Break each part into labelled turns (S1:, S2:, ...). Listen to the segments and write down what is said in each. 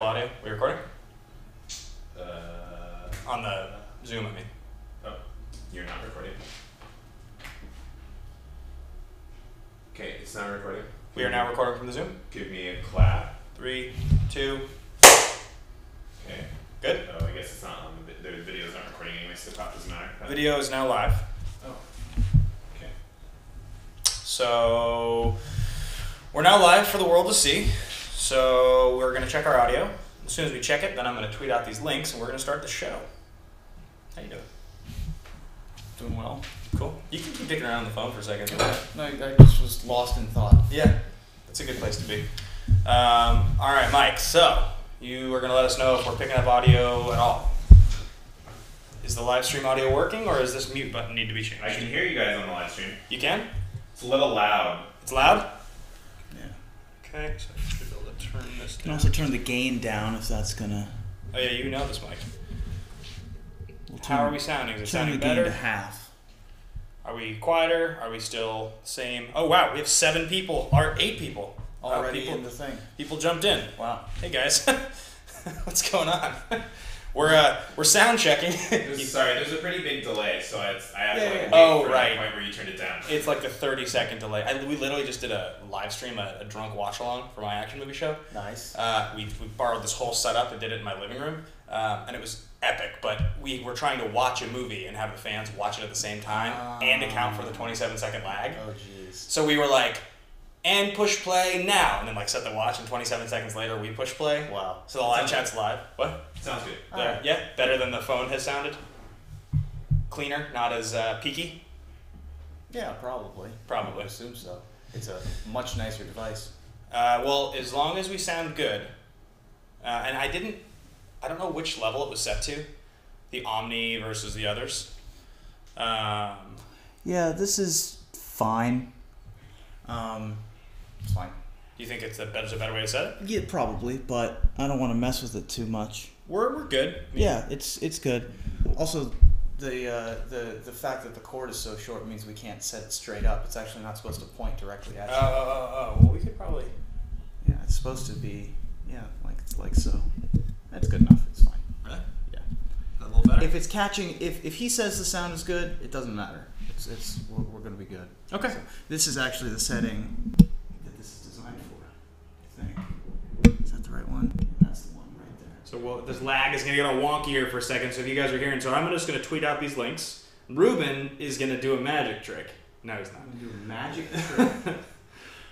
S1: Audio? We recording?
S2: Uh,
S1: On the Zoom, I mean.
S2: Oh, you're not recording. Okay, it's not recording.
S1: We are now recording from the Zoom.
S2: Give me a clap.
S1: 3, 2.
S2: Okay.
S1: Good?
S2: Oh, I guess it's not on the videos aren't recording anyway, so the clap doesn't matter.
S1: Video is now live.
S2: Oh. Okay.
S1: So, we're now live for the world to see. So, we're going to check our audio. As soon as we check it, then I'm going to tweet out these links and we're going to start the show. How you doing?
S3: Doing well.
S1: Cool. You can keep dicking around on the phone for a second.
S3: No, I just was lost in thought.
S1: Yeah, that's a good place to be. All right, Mike. So you are going to let us know if we're picking up audio at all. Is the live stream audio working, or does this mute button need to be changed?
S2: I can hear you guys on the live stream.
S1: You can?
S2: It's a little loud.
S1: It's loud?
S3: Yeah.
S1: Okay, so I should be able to turn this
S3: You can
S1: down.
S3: also turn the gain down if that's gonna.
S1: Oh yeah, you know this, Mike.
S3: We'll
S1: How are we sounding? Is it
S3: turn the
S1: sounding
S3: gain
S1: better?
S3: to half.
S1: Are we quieter? Are we still the same? Oh wow, we have 7 people, or 8 people.
S3: Already
S1: people,
S3: in the thing.
S1: People jumped in.
S3: Wow.
S1: Hey guys, what's going on? We're sound checking.
S2: Sorry, there's a pretty big delay, so I have to wait
S1: Oh,
S2: for
S1: right.
S2: the point where you turned it down.
S1: It's like the 30-second delay. We literally just did a live stream, a drunk watch along for my action movie show.
S3: Nice.
S1: We borrowed this whole setup and did it in my living room, and it was epic. But we were trying to watch a movie and have the fans watch it at the same time and account for the 27-second lag.
S3: Oh jeez.
S1: So we were like, and push play now, and then like set the watch, and 27 seconds later we push play.
S3: Wow.
S1: So the live chat's live. What?
S2: Sounds good.
S1: There. Yeah, better than the phone has sounded. Cleaner, not as peaky.
S3: Yeah, probably.
S1: Probably.
S3: I would assume so. It's a much nicer device.
S1: Well, as long as we sound good, and I don't know which level it was set to, the Omni versus the others.
S3: Yeah, this is fine. It's fine.
S1: Do you think there's a better way to set it?
S3: Yeah, probably, but I don't want to mess with it too much.
S1: We're good. I mean,
S3: Yeah, it's good. Also, the fact that the cord is so short means we can't set it straight up. It's actually not supposed to point directly at you.
S1: Well, we could probably.
S3: Yeah, it's supposed to be, like so. That's good enough. It's fine.
S1: Really?
S3: Yeah.
S1: A little better.
S3: If it's catching, if he says the sound is good, it doesn't matter. We're gonna be good.
S1: Okay.
S3: So this is actually the setting that this is designed for. I think. Is that the right one? That's the one right there.
S1: So this lag is gonna get all wonky here for a second. So if you guys are hearing, so I'm just gonna tweet out these links. Ruben is gonna do a magic trick. No, he's not.
S3: I'm gonna do a magic trick.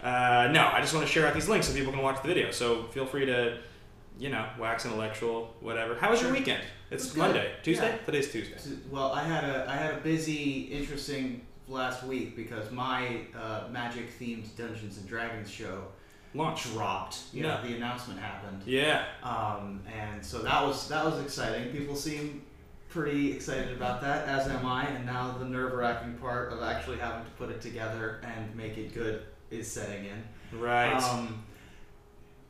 S1: No, I just want to share out these links so people can watch the video. So feel free to, wax intellectual, whatever. How was your weekend? It's
S3: good.
S1: Monday, Tuesday.
S3: Yeah.
S1: Today's Tuesday.
S3: Well, I had a busy, interesting last week because my magic themed Dungeons and Dragons show
S1: Launch.
S3: dropped.
S1: Yeah.
S3: The announcement happened.
S1: Yeah.
S3: And so that was exciting. People seem pretty excited about that, as am I. And now the nerve-wracking part of actually having to put it together and make it good is setting in.
S1: Right.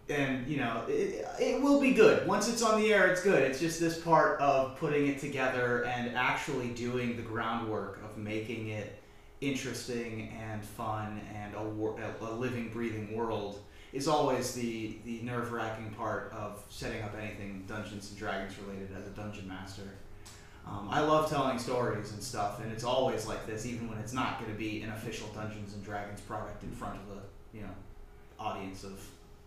S3: And it will be good. Once it's on the air, it's good. It's just this part of putting it together and actually doing the groundwork of making it interesting and fun and a living, breathing world is always the nerve-wracking part of setting up anything Dungeons and Dragons related as a dungeon master. I love telling stories and stuff, and it's always like this, even when it's not going to be an official Dungeons and Dragons product in front of a audience of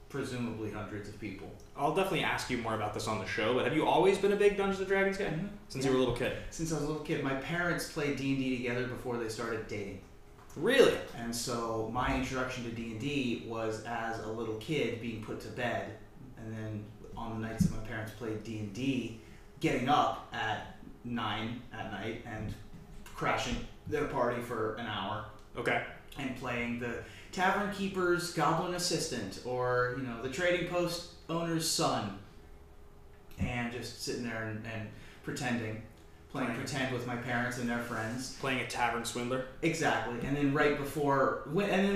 S3: presumably hundreds of people.
S1: I'll definitely ask you more about this on the show, but have you always been a big Dungeons & Dragons guy?
S3: Mm-hmm.
S1: Since you were a little kid?
S3: Since I was a little kid. My parents played D&D together before they started dating.
S1: Really?
S3: And so my introduction to D&D was as a little kid being put to bed, and then on the nights that my parents played D&D, getting up at 9 at night and crashing their party for an hour.
S1: Okay.
S3: And playing the tavern keeper's goblin assistant, or the trading post owner's son, and just sitting there and playing pretend with my parents and their friends.
S1: Playing a tavern swindler.
S3: Exactly. And then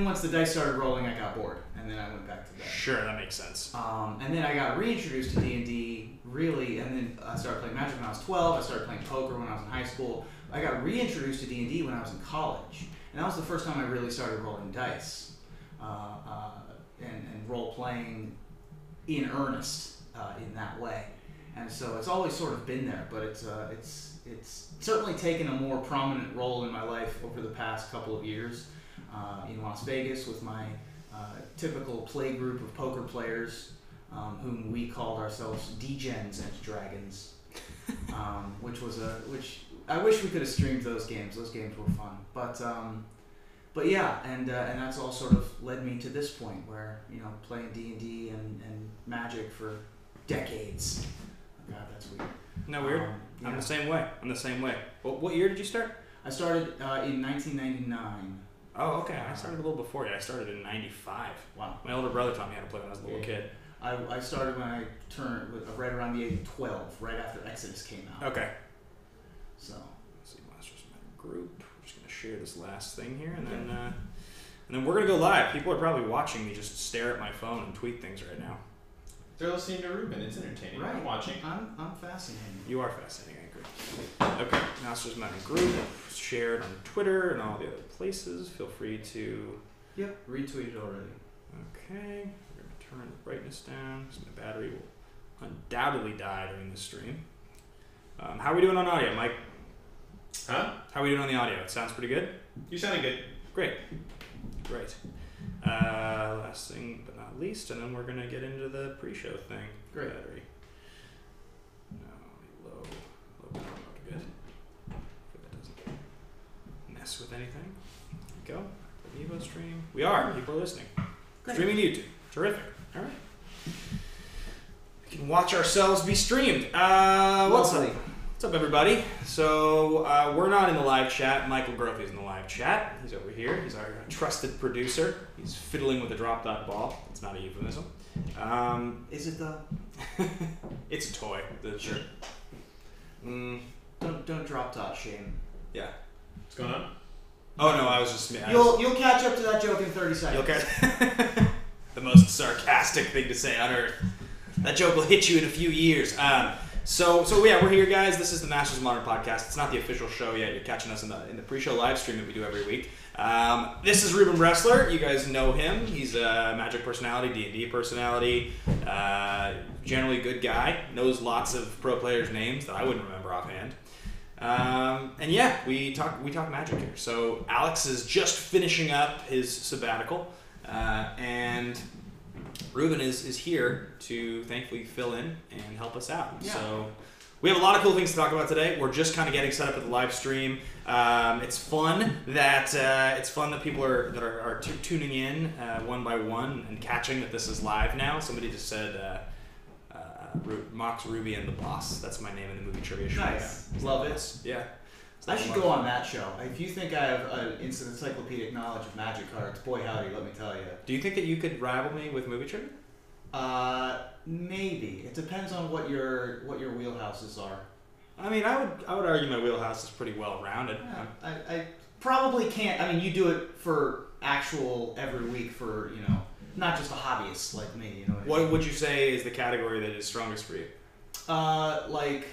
S3: once the dice started rolling, I got bored, and then I went back to bed.
S1: Sure, that makes sense.
S3: And then I got reintroduced to D&D, really, and then I started playing Magic when I was 12. I started playing poker when I was in high school. I got reintroduced to D&D when I was in college. And that was the first time I really started rolling dice and role-playing in earnest. in that way. And so it's always sort of been there, but it's certainly taken a more prominent role in my life over the past couple of years. In Las Vegas with my typical play group of poker players, whom we called ourselves D-Gens and Dragons, which I wish we could have streamed those games. Those games were fun, but yeah, and that's all sort of led me to this point where playing D&D and Magic for decades. God, that's weird.
S1: No, weird.
S3: Yeah.
S1: I'm the same way. Well, what year did you start?
S3: I started in 1999.
S1: Oh, okay. I started a little before you. I started in 95.
S3: Wow.
S1: My older brother taught me how to play when I was a little kid.
S3: I started when I turned right around the age of 12, right after Exodus came out.
S1: Okay.
S3: So.
S1: Let's see, Masters Group. We're just gonna share this last thing here, and then we're gonna go live. People are probably watching me just stare at my phone and tweet things right now.
S2: They're listening to Ruben. It's entertaining.
S3: Right.
S2: I'm watching.
S3: I'm fascinated.
S1: You are fascinating. I agree. Okay. Masters Group shared on Twitter and all the other places. Feel free to.
S3: Yep. Retweeted already.
S1: Okay. We're gonna turn the brightness down because my battery will undoubtedly die during this stream. How are we doing on audio, Mike?
S2: Huh?
S1: How are we doing on the audio? It sounds pretty good?
S2: You sounded good.
S1: Great. Last thing but not least, and then we're going to get into the pre-show thing.
S3: Great.
S1: Battery. No, low power mode. Good. Hopefully that doesn't mess with anything. There we go. The Evo stream. We are. People are listening.
S3: Great.
S1: Streaming to YouTube. Terrific. All right. We can watch ourselves be streamed. What's up? What's up, everybody? So we're not in the live chat. Michael Grothy's in the live chat. He's over here. He's our trusted producer. He's fiddling with a drop dot ball. It's not a euphemism.
S3: Is it though?
S1: It's a toy.
S3: Sure. Don't drop dot shame.
S1: Yeah.
S2: What's going on?
S1: Oh no, I was just.
S3: You'll catch up to that joke in 30 seconds.
S1: Okay. The most sarcastic thing to say on earth. That joke will hit you in a few years. So yeah, we're here, guys. This is the Masters of Modern podcast. It's not the official show yet. You're catching us in the pre-show live stream that we do every week. This is Ruben Bressler. You guys know him. He's a Magic personality, D&D personality, generally good guy. Knows lots of pro players' names that I wouldn't remember offhand. And yeah, we talk Magic here. So Alex is just finishing up his sabbatical, and Ruben is here to thankfully fill in and help us out. Yeah. So we have a lot of cool things to talk about today. We're just kind of getting set up at the live stream. It's fun that people are tuning in one by one and catching that this is live now. Somebody just said Mox Ruby and the Boss. That's my name in the movie trivia show.
S3: Nice. Love it.
S1: Yeah.
S3: I should go on that show. If you think I have an encyclopedic knowledge of Magic cards, boy howdy, let me tell you.
S1: Do you think that you could rival me with movie trivia?
S3: Maybe. It depends on what your wheelhouses are.
S1: I mean, I would argue my wheelhouse is pretty well rounded.
S3: Yeah, I probably can't. I mean, you do it for actual every week for not just a hobbyist like me.
S1: What would you say is the category that is strongest for you?
S3: Like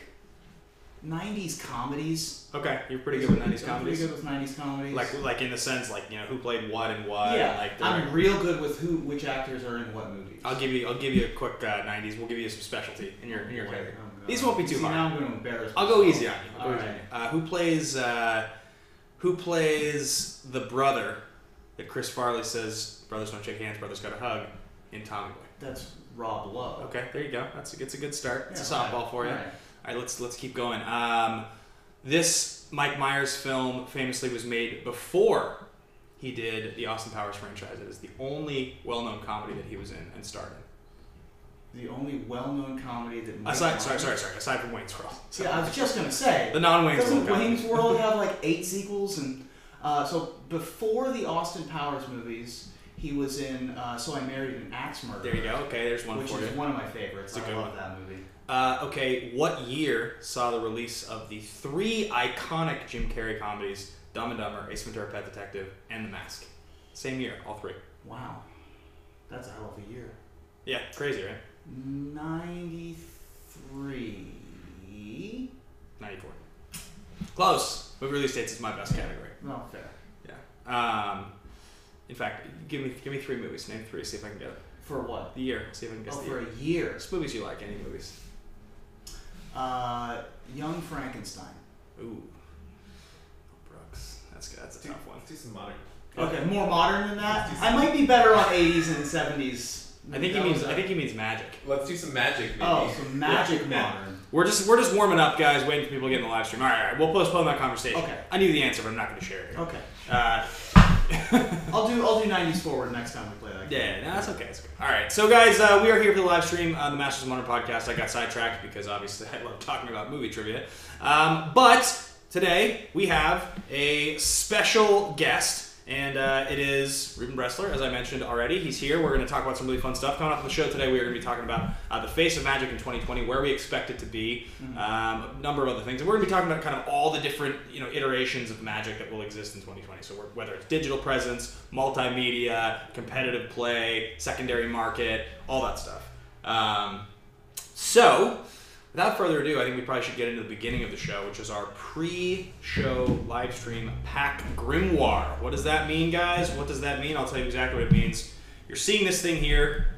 S3: 90s comedies.
S1: Okay, you're pretty good with 90s comedies.
S3: Pretty good with 90s comedies.
S1: Like in the sense, who played what and what.
S3: Yeah,
S1: and
S3: I'm real good with which actors are in what movies.
S1: I'll give you a quick 90s. We'll give you some specialty in your category. These won't be too hard.
S3: Now I'm going to embarrass
S1: myself. I'll go easy on you.
S3: All right.
S1: Who plays the brother that Chris Farley says brothers don't shake hands, brothers got a hug in Tommy Boy?
S3: That's Rob Lowe.
S1: Okay, there you go. It's a good start. It's a softball for you.
S3: Right.
S1: All right, let's keep going. This Mike Myers film famously was made before he did the Austin Powers franchise. It is the only well-known comedy that he was in and starred in.
S3: The only well-known comedy that...
S1: Aside from Wayne's World.
S3: So, yeah, I was just going to say...
S1: The non-Wayne's World
S3: Doesn't Wayne's World have like 8 sequels? And so before the Austin Powers movies, he was in So I Married an Axe Murderer.
S1: There you go. Okay, there's one for you.
S3: Which is one of my favorites.
S1: It's a good
S3: I love
S1: one.
S3: that movie.
S1: Okay, what year saw the release of the 3 iconic Jim Carrey comedies, Dumb and Dumber, Ace Ventura: Pet Detective, and The Mask? Same year, all 3.
S3: Wow. That's a hell of a year.
S1: Yeah, crazy, right?
S3: 93.
S1: 94. Close. Movie release dates is my best category.
S3: No, fair.
S1: Yeah. In fact, give me 3 movies. Name 3. See if I can get it.
S3: For what?
S1: The year. See if I can guess the
S3: for
S1: year.
S3: a year.
S1: Just movies you like, any movies.
S3: Young Frankenstein.
S1: Ooh. Brooks. That's good. That's a tough one.
S2: Let's do some modern.
S3: Okay, more modern than that. I might be better on 80s and 70s.
S1: I think he means magic.
S2: Let's do some magic, maybe.
S3: Oh, some magic modern.
S1: We're just warming up, guys, waiting for people to get in the live stream. All right, we'll postpone that conversation.
S3: Okay.
S1: I knew the answer, but I'm not going to share it here.
S3: Okay. I'll do 90s forward next time we play that game.
S1: Yeah, no, that's okay. That's okay. All right, so guys, we are here for the live stream on the Masters of Modern podcast. I got sidetracked because obviously I love talking about movie trivia. But today we have a special guest. And it is Ruben Bressler, as I mentioned already. He's here. We're going to talk about some really fun stuff. Coming up on the show today, we are going to be talking about the face of Magic in 2020, where we expect it to be, a number of other things. And we're going to be talking about kind of all the different iterations of Magic that will exist in 2020. So whether it's digital presence, multimedia, competitive play, secondary market, all that stuff. So, without further ado, I think we probably should get into the beginning of the show, which is our pre-show live stream pack grimoire. What does that mean, guys? What does that mean? I'll tell you exactly what it means. You're seeing this thing here.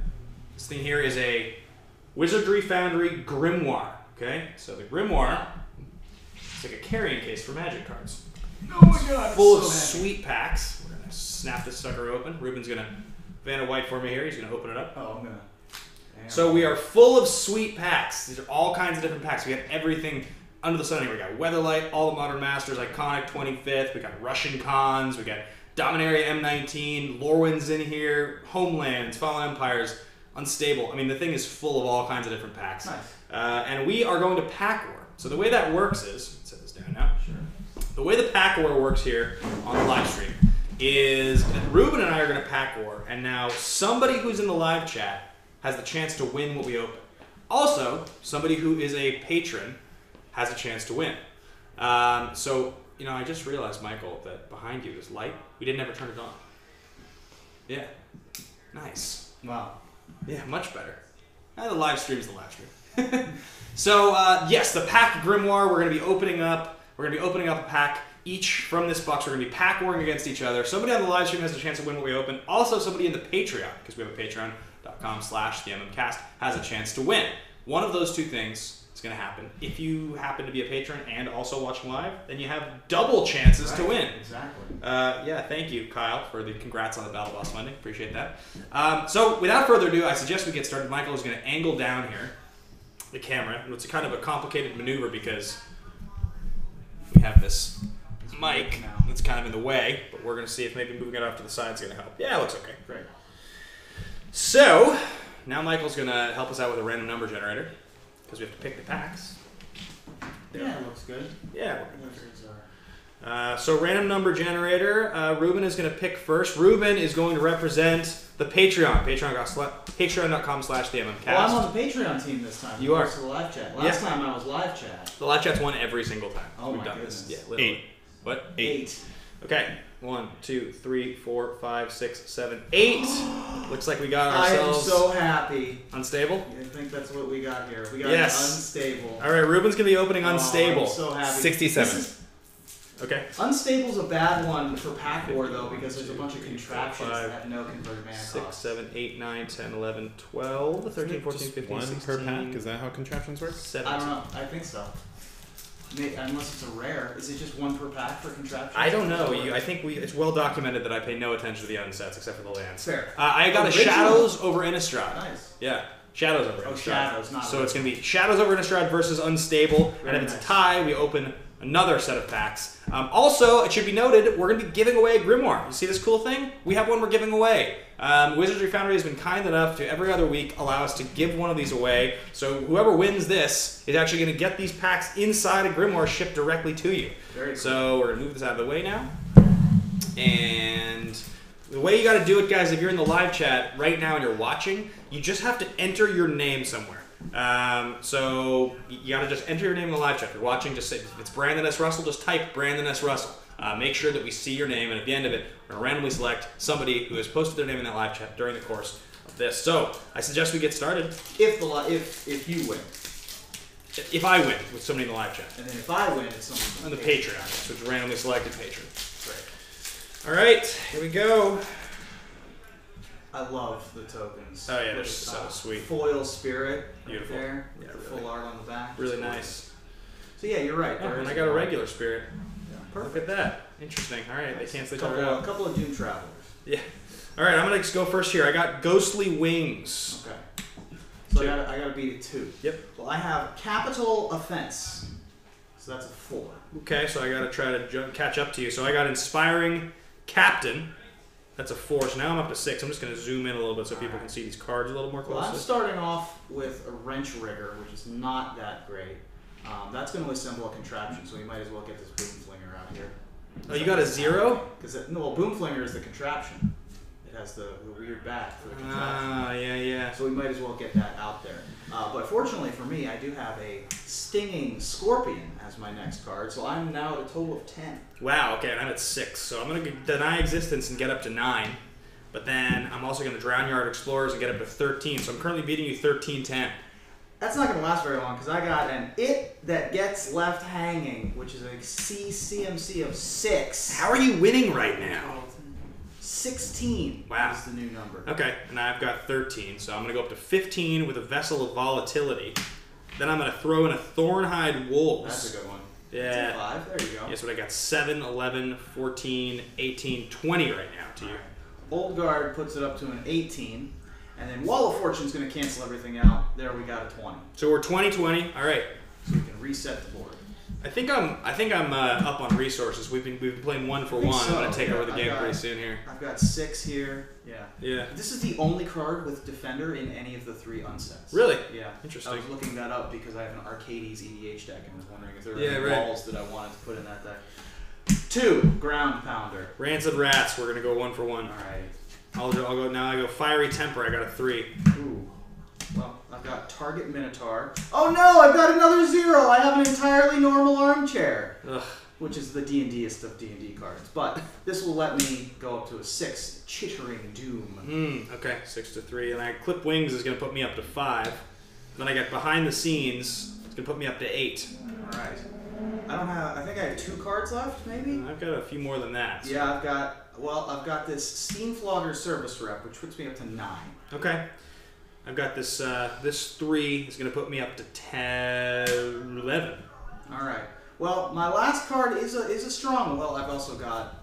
S1: This thing here is a Wizardry Foundry grimoire. Okay? So the grimoire, it's like a carrying case for Magic cards.
S3: Oh my god!
S1: Full of sweet packs. We're going to snap this sucker open. Ruben's going to Vanna White for me here. He's going to open it up.
S3: Oh, I'm going to...
S1: So we are full of sweet packs. These are all kinds of different packs. We got everything under the sun here. We got Weatherlight, all the Modern Masters, Iconic 25th. We got Russian Khans. We got Dominaria M19, Lorwyn's in here, Homelands, Fallen Empires, Unstable. I mean, the thing is full of all kinds of different packs.
S3: Nice.
S1: And we are going to pack war. So the way that works is, let's set this down now.
S3: Sure.
S1: The way the pack war works here on the live stream is Ruben and I are going to pack war, and now somebody who's in the live chat has the chance to win what we open. Also, somebody who is a patron has a chance to win. So, I just realized, Michael, that behind you is light. We didn't ever turn it on. Yeah. Nice.
S3: Wow.
S1: Yeah, much better. The live stream is the live stream. So, yes, the pack grimoire, we're going to be opening up. We're going to be opening up a pack each from this box. We're going to be pack warring against each other. Somebody on the live stream has a chance to win what we open. Also, somebody in the Patreon, because we have a patreon.com/MMcast, has a chance to win. One of those two things is going to happen. If you happen to be a patron and also watching live, then you have double chances to win.
S3: Exactly.
S1: Yeah, thank you, Kyle, for the congrats on the Battle Boss funding. Appreciate that. So, without further ado, I suggest we get started. Michael is going to angle down here the camera. It's kind of a complicated maneuver because we have this mic that's kind of in the way, but we're going to see if maybe moving it off to the side is going to help. Yeah, it looks okay.
S3: Great.
S1: So, now Michael's going to help us out with a random number generator, because we have to pick the packs.
S3: Yeah, it looks good.
S1: Yeah. So, random number generator, Ruben is going to pick first. Ruben is going to represent the Patreon, patreon.com/TheMMcast.
S3: Well, I'm on the Patreon team this time.
S1: You are.
S3: To the live chat. Last time I was live chat.
S1: The live chat's won every single time.
S3: Oh,
S1: we've
S3: my
S1: done
S3: goodness.
S1: this. Yeah, literally.
S2: 8.
S1: What?
S3: 8.
S1: Okay. 1, 2, 3, 4, 5, 6, 7, 8. Looks like we got ourselves.
S3: I am so happy.
S1: Unstable?
S3: I think that's what we got here. We got Unstable.
S1: All right, Ruben's going to be opening Unstable.
S3: I'm so happy.
S2: 67.
S1: Okay.
S3: Unstable's a bad one for pack war, though, because there's a bunch of contraptions that have no converted mana
S1: 6,
S3: cost.
S1: 7, 8, 9, 10, 11, 12, 13, 14, 15,
S2: one
S1: 16.
S2: per pack? Is that how contraptions work?
S1: 17.
S3: I don't know. I think so. Unless it's a rare. Is it just one per pack for contraptions?
S1: I don't know. I think it's well documented that I pay no attention to the unsets except for the lands.
S3: Fair.
S1: I got a Shadows over Innistrad.
S3: Nice.
S1: Yeah. Shadows over Innistrad.
S3: Oh, Shadows, not
S1: So it's going to be Shadows over Innistrad versus Unstable.
S3: Very
S1: and if it's
S3: nice.
S1: a tie, we open another set of packs. Also, it should be noted, we're going to be giving away a Grimoire. You see this cool thing? We have one we're giving away. Wizardry Foundry has been kind enough to every other week allow us to give one of these away. So whoever wins this is actually going to get these packs inside a Grimoire shipped directly to you.
S3: Very cool.
S1: So we're going to move this out of the way now. And the way you got to do it, guys, if you're in the live chat right now and you're watching, you just have to enter your name somewhere. So you got to just enter your name in the live chat. If you're watching, just say, if it's Brandon S. Russell, just type Brandon S. Russell. Make sure that we see your name, and at the end of it, we're going to randomly select somebody who has posted their name in that live chat during the course of this. So I suggest we get started.
S3: If you win.
S1: If I win with somebody in the live chat.
S3: And then if I win, it's someone
S1: On the Patreon, so it's randomly selected patron. Great. All right, here we go.
S3: I love the tokens.
S1: Oh yeah, they're
S3: With,
S1: so sweet.
S3: Foil spirit.
S1: Beautiful.
S3: Right there.
S1: Yeah,
S3: With the
S1: really.
S3: full art on the back.
S1: Really
S3: It's
S1: nice.
S3: So yeah, you're right.
S1: Oh,
S3: There
S1: and
S3: is
S1: I got a
S3: one.
S1: regular spirit.
S3: Yeah,
S1: Look
S3: perfect.
S1: at that. Interesting. All right,
S3: Nice.
S1: they cancel each
S3: A
S1: other out.
S3: couple of Doom Travelers.
S1: Yeah. All right, I'm gonna go first here. I got Ghostly Wings.
S3: Okay. So
S1: Two.
S3: I gotta beat it 2.
S1: Yep.
S3: Well, I have Capital Offense. So that's a 4.
S1: Okay, so I gotta try to catch up to you. So I got Inspiring Captain. That's a 4. So now I'm up to 6. I'm just gonna zoom in a little bit so people can see these cards a little more
S3: Well, I'm
S1: closely.
S3: starting off with a Wrench Rigger, which is not that great. That's going to assemble a contraption, so we might as well get this Boom Flinger out here.
S1: Oh, you got a 0?
S3: Because no, well, Boom Flinger is the contraption. It has the weird back for the contraption.
S1: Ah, yeah.
S3: So we might as well get that out there. But fortunately for me, I do have a Stinging Scorpion as my next card, so I'm now at a total of 10.
S1: Wow. Okay, and I'm at 6. So I'm gonna deny existence and get up to 9. But then I'm also gonna Drown Yard Explorers and get up to 13. So I'm currently beating you 13-10.
S3: That's not going to last very long because I got an It That Gets Left Hanging, which is a CMC of 6.
S1: How are you winning right now?
S3: 16
S1: Wow.
S3: is the new number.
S1: Okay, and I've got 13, so I'm going to go up to 15 with a Vessel of Volatility. Then I'm going to throw in a Thornhide Wolves.
S3: That's a good one.
S1: Yeah.
S3: 5. There you go.
S1: Yes, but I got 7, 11, 14, 18, 20 right now to you.
S3: Old Guard puts it up to an 18. And then Wall of Fortune's going to cancel everything out. There we got a 20.
S1: So we're 20-20. All right.
S3: So we can reset the board.
S1: I think I'm up on resources. We've been playing 1 for 1.
S3: so,
S1: I'm gonna take
S3: yeah.
S1: over the
S3: I
S1: game
S3: got-
S1: pretty soon here.
S3: I've got 6 here. Yeah.
S1: Yeah.
S3: This is the only card with Defender in any of the 3 unsets.
S1: Really?
S3: Yeah.
S1: Interesting.
S3: I was looking that up because I have an Arcades EDH deck and was wondering if there were
S1: Yeah,
S3: any
S1: right.
S3: walls that I wanted to put in that deck. 2 Ground Pounder.
S1: Rancid Rats. We're gonna go 1 for 1.
S3: All right.
S1: I'll go now. I go Fiery Temper. I got a 3.
S3: Ooh. Well, I've got Target Minotaur. Oh no! I've got another 0. I have an entirely normal armchair,
S1: Ugh.
S3: which is the D&Dest of D&D cards. But this will let me go up to a 6. Chittering Doom.
S1: Okay, 6 to 3, and I Clip Wings is gonna put me up to 5. Then I got Behind the Scenes. It's gonna put me up to 8.
S3: All right. I think I have 2 cards left, maybe.
S1: I've got a few more than that.
S3: Yeah, I've got this Steam Flogger Service Rep, which puts me up to 9.
S1: Okay. I've got this. This 3 is gonna put me up to 10, 11.
S3: All right. Well, my last card is a strong one. Well, I've also got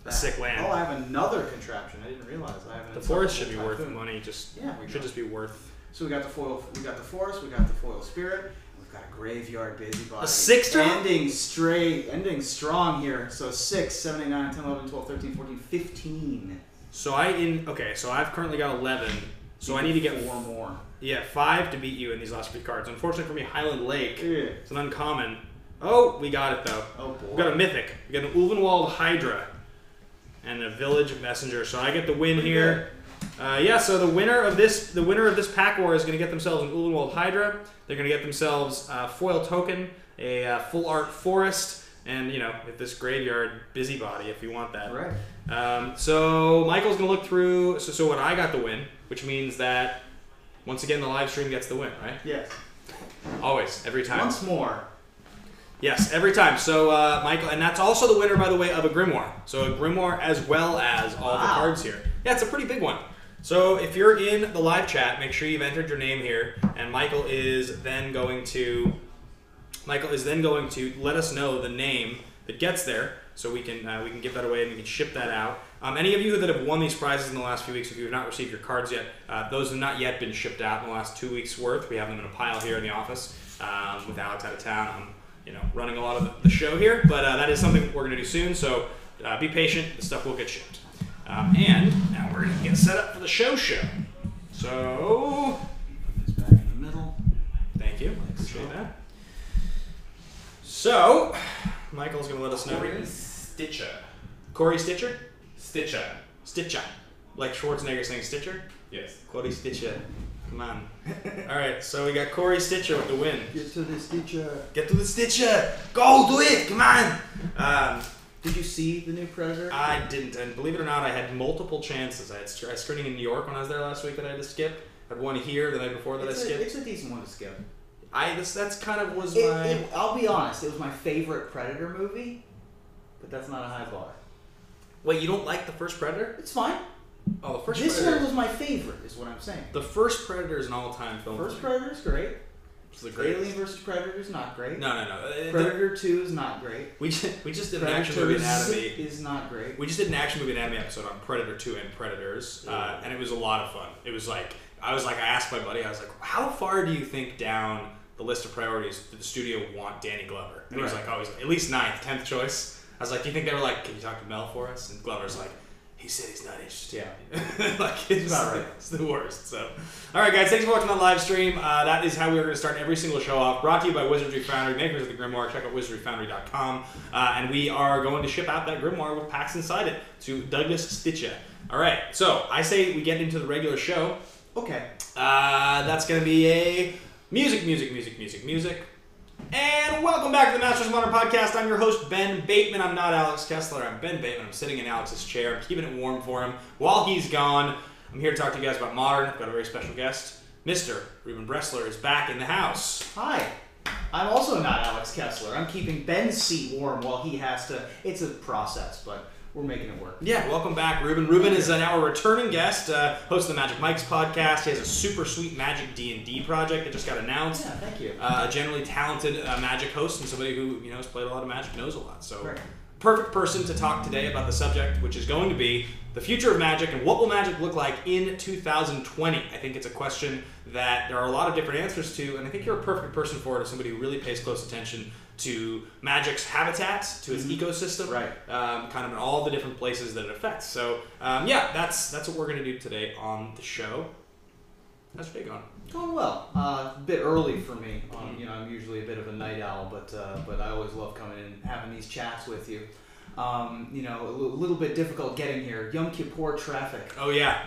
S1: A sick land.
S3: Oh, I have another contraption. I didn't realize I have an
S1: The forest should
S3: Insufferable
S1: be worth
S3: Typhoon.
S1: money. Just
S3: Yeah, we
S1: should
S3: go.
S1: just be worth.
S3: So we got the foil. We got the forest. We got the foil spirit. We've got a graveyard busybody.
S1: A 6 drop?
S3: Ending strong here. So 6, 7, 8, 9, 10, 11, 12, 13, 14, 15.
S1: So I've currently got 11. So I need to get
S3: 4 more.
S1: Yeah, 5 to beat you in these last 3 cards. Unfortunately for me, Highland Lake.
S3: Yeah.
S1: It's an uncommon. Oh, we got it though.
S3: Oh boy.
S1: We got a mythic. We got an Ulvenwald Hydra and a Village Messenger. So I get the win here. Yeah. So the winner of this pack war is going to get themselves an Ulvenwald Hydra. They're going to get themselves a foil token, a full art forest, and with this graveyard busybody if you want that.
S3: Right.
S1: So Michael's going to look through. So what I got the win, which means that once again the live stream gets the win, right?
S3: Yes.
S1: Always, every time.
S3: Once more.
S1: Yes, every time. So, Michael, and that's also the winner, by the way, of a Grimoire. So a Grimoire as well as all the cards here. Yeah, it's a pretty big one. So if you're in the live chat, make sure you've entered your name here, and Michael is then going to let us know the name that gets there, so we can give that away and we can ship that out. Any of you that have won these prizes in the last few weeks, if you have not received your cards yet, those have not yet been shipped out in the last 2 weeks' worth. We have them in a pile here in the office with Alex out of town. I'm running a lot of the show here, but that is something we're going to do soon, so be patient. The stuff will get shipped. And now we're going to get set up for the show. So,
S3: Put this back in the middle.
S1: thank you. Appreciate that. So, Michael's going to let us know.
S2: Corey Stitcher.
S1: Corey Stitcher?
S2: Stitcher.
S1: Stitcher. Like Schwarzenegger saying Stitcher?
S2: Yes.
S1: Corey Stitcher. Come on. All right, so we got Corey Stitcher with the win.
S3: Get to the Stitcher.
S1: Get to the Stitcher. Go do it. Come on.
S3: Did you see the new Predator?
S1: I didn't, and believe it or not, I had multiple chances. I had screening in New York when I was there last week that I had to skip. I had one here the night before that I skipped.
S3: It's a decent one to skip.
S1: That's kind of was my.
S3: I'll be honest, it was my favorite Predator movie, but that's not a high bar.
S1: Wait, you don't like the first Predator?
S3: It's fine.
S1: Oh, the first
S3: This
S1: Predator.
S3: one was my favorite, is what I'm saying.
S1: The first Predator is an all-time film.
S3: First Predator's great.
S1: It's the greatest.
S3: Alien vs. Predator is not great.
S1: No.
S3: Predator 2 is not great.
S1: We just did an action movie anatomy.
S3: Is not great.
S1: We just did an action movie anatomy episode on Predator 2 and Predators, and it was a lot of fun. It was like I asked my buddy, I was like, how far do you think down the list of priorities did the studio want Danny Glover? And he was like, oh, he's at least 9th, 10th choice. I was like, do you think they were like, can you talk to Mel for us? And Glover's like, he said he's not interested.
S3: Yeah.
S1: Like, it's not right. It's the worst. So, all right, guys, thanks for watching the live stream. That is how we are going to start every single show off. Brought to you by Wizardry Foundry, makers of the Grimoire. Check out wizardryfoundry.com. And we are going to ship out that Grimoire with packs inside it to Douglas Stitcha. All right, so I say we get into the regular show.
S3: Okay.
S1: That's going to be a music. And welcome back to the Masters of Modern Podcast. I'm your host, Ben Bateman. I'm not Alex Kessler. I'm Ben Bateman. I'm sitting in Alex's chair. I'm keeping it warm for him while he's gone. I'm here to talk to you guys about Modern. I've got a very special guest. Mr. Ruben Bressler is back in the house.
S3: Hi. I'm also not Alex Kessler. I'm keeping Ben's seat warm while he has to. It's a process, but we're making it work.
S1: Yeah, welcome back, Ruben. Ruben is now a returning guest, host of the Magic Mike's podcast. He has a super sweet Magic D&D project that just got announced.
S3: Yeah, thank you.
S1: A generally talented Magic host and somebody who has played a lot of Magic, knows a lot. So,
S3: Right.
S1: Perfect person to talk today about the subject, which is going to be the future of Magic and what will Magic look like in 2020. I think it's a question that there are a lot of different answers to, and I think you're a perfect person for it as somebody who really pays close attention to Magic's habitat, to its ecosystem,
S3: Right.
S1: Kind of in all the different places that it affects. So, that's what we're going to do today on the show. How's your day going?
S3: Going well. A bit early for me. I'm usually a bit of a night owl, but I always love coming in and having these chats with you. A little bit difficult getting here. Yom Kippur traffic.
S1: Oh yeah,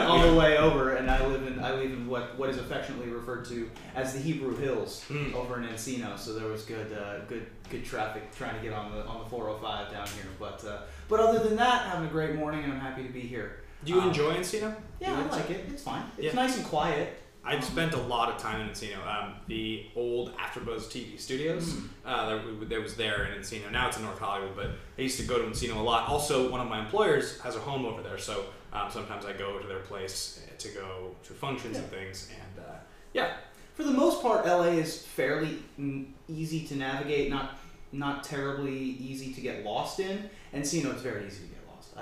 S3: on the way over, and I live in what is affectionately referred to as the Hebrew Hills over in Encino. So there was good traffic trying to get on the 405 down here. But other than that, having a great morning, and I'm happy to be here.
S1: Do you enjoy Encino?
S3: Yeah, I like it. It's fine. It's
S1: Yeah.
S3: nice and quiet.
S1: I've spent a lot of time in Encino. The old AfterBuzz TV studios, that was there in Encino. Now it's in North Hollywood, but I used to go to Encino a lot. Also, one of my employers has a home over there, so sometimes I go to their place to go to functions and things. And
S3: For the most part, LA is fairly easy to navigate, not terribly easy to get lost in. Encino is very easy to get lost.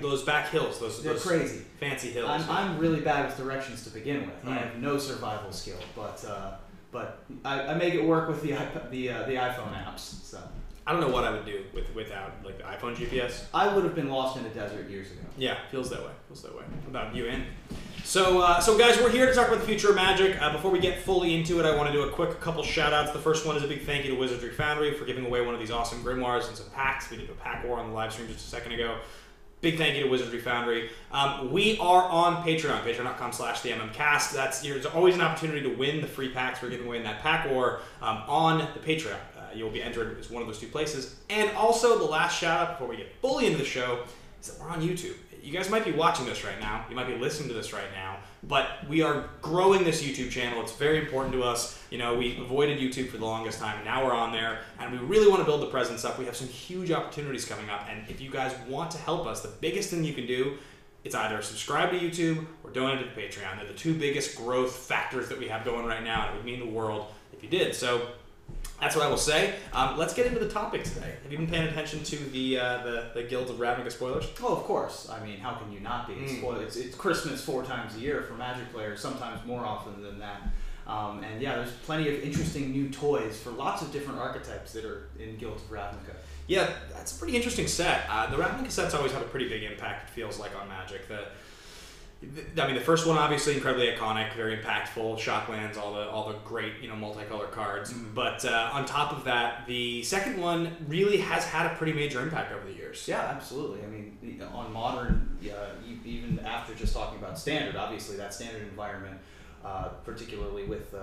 S1: those back hills,
S3: they're
S1: those
S3: crazy.
S1: fancy hills.
S3: I'm really bad with directions to begin with.
S1: Mm.
S3: I have no survival skill, but I make it work with the iPhone apps. So
S1: I don't know what I would do without like the iPhone GPS.
S3: I would have been lost in a desert years ago.
S1: Yeah, feels that way. Without you in. So guys, we're here to talk about the future of Magic. Before we get fully into it, I want to do a quick couple shout-outs. The first one is a big thank you to Wizardry Foundry for giving away one of these awesome grimoires and some packs. We did a pack war on the live stream just a second ago. Big thank you to Wizardry Foundry. We are on Patreon, patreon.com/MMcast. There's always an opportunity to win the free packs we're giving away in that pack war on the Patreon. You'll be entered as one of those two places. And also, the last shout-out before we get fully into the show is that we're on YouTube. You guys might be watching this right now. You might be listening to this right now. But we are growing this YouTube channel. It's very important to us. We avoided YouTube for the longest time, and now we're on there. And we really want to build the presence up. We have some huge opportunities coming up. And if you guys want to help us, the biggest thing you can do is either subscribe to YouTube or donate to the Patreon. They're the two biggest growth factors that we have going right now. And it would mean the world if you did. So that's what I will say. Let's get into the topic today. Have you been paying attention to the Guilds of Ravnica spoilers?
S3: Oh, of course. I mean, how can you not be? It's Christmas 4 times a year for Magic players, sometimes more often than that. And yeah, there's plenty of interesting new toys for lots of different archetypes that are in Guilds of Ravnica.
S1: Yeah, that's a pretty interesting set. The Ravnica sets always have a pretty big impact, it feels like, on Magic. The first one obviously incredibly iconic, very impactful, shock lands, all the great multicolor cards. Mm-hmm. But on top of that, the second one really has had a pretty major impact over the years.
S3: Yeah, absolutely. I mean, on Modern, even after just talking about Standard, obviously that Standard environment, particularly with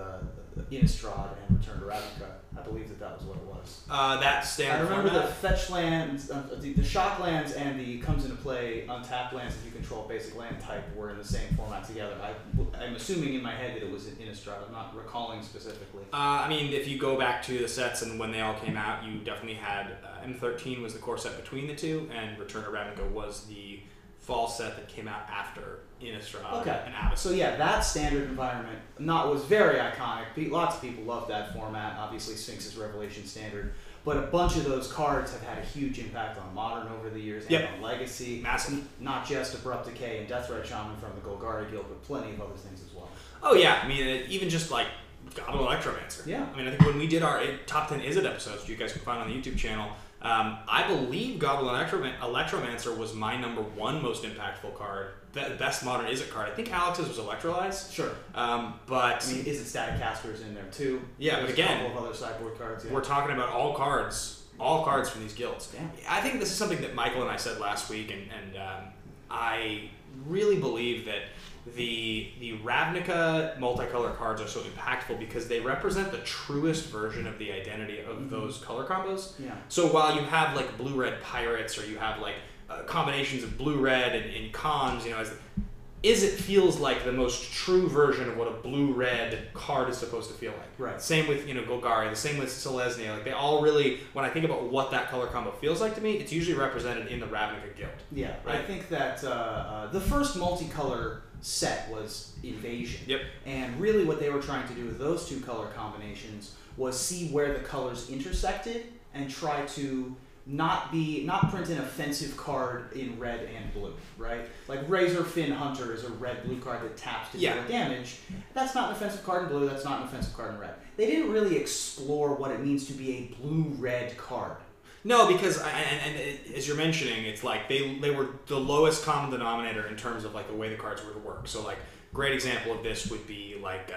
S3: Innistrad and Return to Ravnica, I believe that was what it was.
S1: That Standard.
S3: I remember
S1: format.
S3: the fetch lands, the shock lands, and the comes into play untapped lands that you control basic land type were in the same format together. I'm assuming in my head that it was in Innistrad. I'm not recalling specifically.
S1: If you go back to the sets and when they all came out, you definitely had M13 was the core set between the two, and Return to Ravnica was the fall set that came out after Innistrad and
S3: Okay.
S1: Abyss.
S3: So yeah, that standard environment was very iconic. Lots of people loved that format. Obviously, Sphinx's Revelation standard. But a bunch of those cards have had a huge impact on Modern over the years and on Legacy.
S1: Massive.
S3: Not just Abrupt Decay and Deathrite Shaman from the Golgari Guild, but plenty of other things as well.
S1: Oh yeah, I mean, even just like Goblin Electromancer.
S3: Yeah.
S1: I mean, I think when we did our top 10 Izzet episodes, which you guys can find on the YouTube channel, I believe Goblin Electromancer was my number 1 most impactful card. The best modern Izzet card. I think Alex's was Electrolyze.
S3: Sure.
S1: But
S3: I mean, Izzet Static Caster's in there too.
S1: Yeah,
S3: There's
S1: but again,
S3: a couple of other sideboard cards. Yeah.
S1: We're talking about all cards from these guilds.
S3: Yeah.
S1: I think this is something that Michael and I said last week, and I really believe that the Ravnica multicolor cards are so impactful because they represent the truest version of the identity of those color combos.
S3: Yeah.
S1: So while you have like blue-red pirates, or you have like combinations of blue-red and cons, Izzet feels like the most true version of what a blue-red card is supposed to feel like.
S3: Right.
S1: Same with Golgari, the same with Selesnya. Like they all really, when I think about what that color combo feels like to me, it's usually represented in the Ravnica Guild.
S3: Yeah,
S1: right?
S3: I think that the first multicolor set was Invasion.
S1: Yep.
S3: And really what they were trying to do with those two color combinations was see where the colors intersected and try to not print an offensive card in red and blue, right? Like Razorfin Hunter is a red-blue card that taps to deal damage. That's not an offensive card in blue, that's not an offensive card in red. They didn't really explore what it means to be a blue-red card.
S1: No, because as you're mentioning, it's like they were the lowest common denominator in terms of like the way the cards were to work. So like great example of this would be like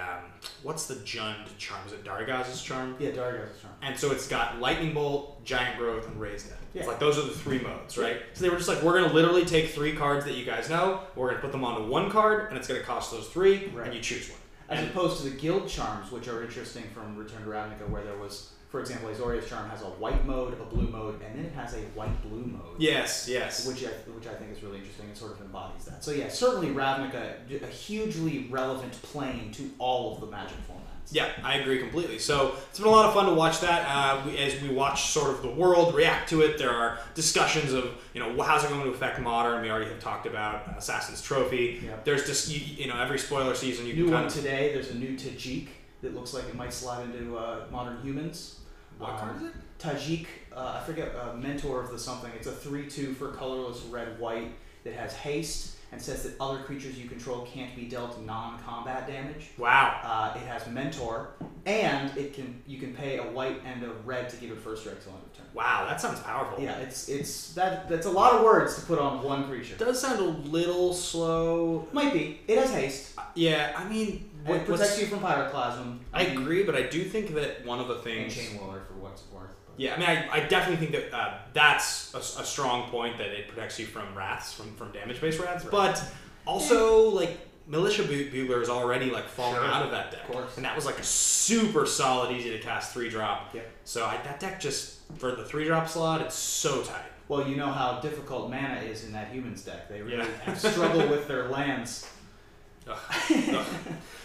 S1: what's the Jund charm? Is it Darigaz's charm?
S3: Yeah, Darigaz's charm.
S1: And so it's got Lightning Bolt, Giant Growth, and Raised Dead.
S3: Yeah.
S1: It's like those are the 3 modes, right? So they were just like, we're gonna literally take 3 cards that you guys know, we're gonna put them onto 1 card, and it's gonna cost those 3, and you choose one.
S3: As opposed to the guild charms, which are interesting from Return to Ravnica, where there was, for example, Azorius charm has a white mode, a blue mode, and then it has a white-blue mode.
S1: Yes.
S3: Which I think is really interesting and sort of embodies that. So yeah, certainly Ravnica, a hugely relevant plane to all of the Magic formats.
S1: Yeah, I agree completely. So it's been a lot of fun to watch that. As we watch sort of the world react to it, there are discussions of, how's it going to affect Modern. We already have talked about Assassin's Trophy.
S3: Yep.
S1: There's just, every spoiler season you
S3: new
S1: can
S3: one today, there's a new Tajik that looks like it might slide into Modern Humans.
S1: What card is it?
S3: Tajik, I forget, Mentor of the something. It's a 3/2 for colorless red-white that has haste and says that other creatures you control can't be dealt non-combat damage.
S1: Wow.
S3: It has Mentor, and you can pay a white and a red to give it first strike till end of turn.
S1: Wow, that sounds powerful.
S3: Yeah, that's a lot of words to put on one creature.
S1: It does sound a little slow.
S3: Might be. It has haste.
S1: Yeah, I mean,
S3: It protects you from Pyroclasm.
S1: I agree, but I do think that one of the
S3: And
S1: things.
S3: Chain Whirler for what it's worth.
S1: Yeah, I mean, I definitely think that that's a strong point, that it protects you from wraths, from damage-based wraths. Right. But also, like, Militia Bugler is already like falling out of that deck.
S3: Of course.
S1: And that was like a super solid, easy to cast 3-drop.
S3: Yep.
S1: So that deck just, for the 3-drop slot, it's so tight.
S3: Well, you know how difficult mana is in that Humans deck. They really have struggled with their lands.
S1: Ugh.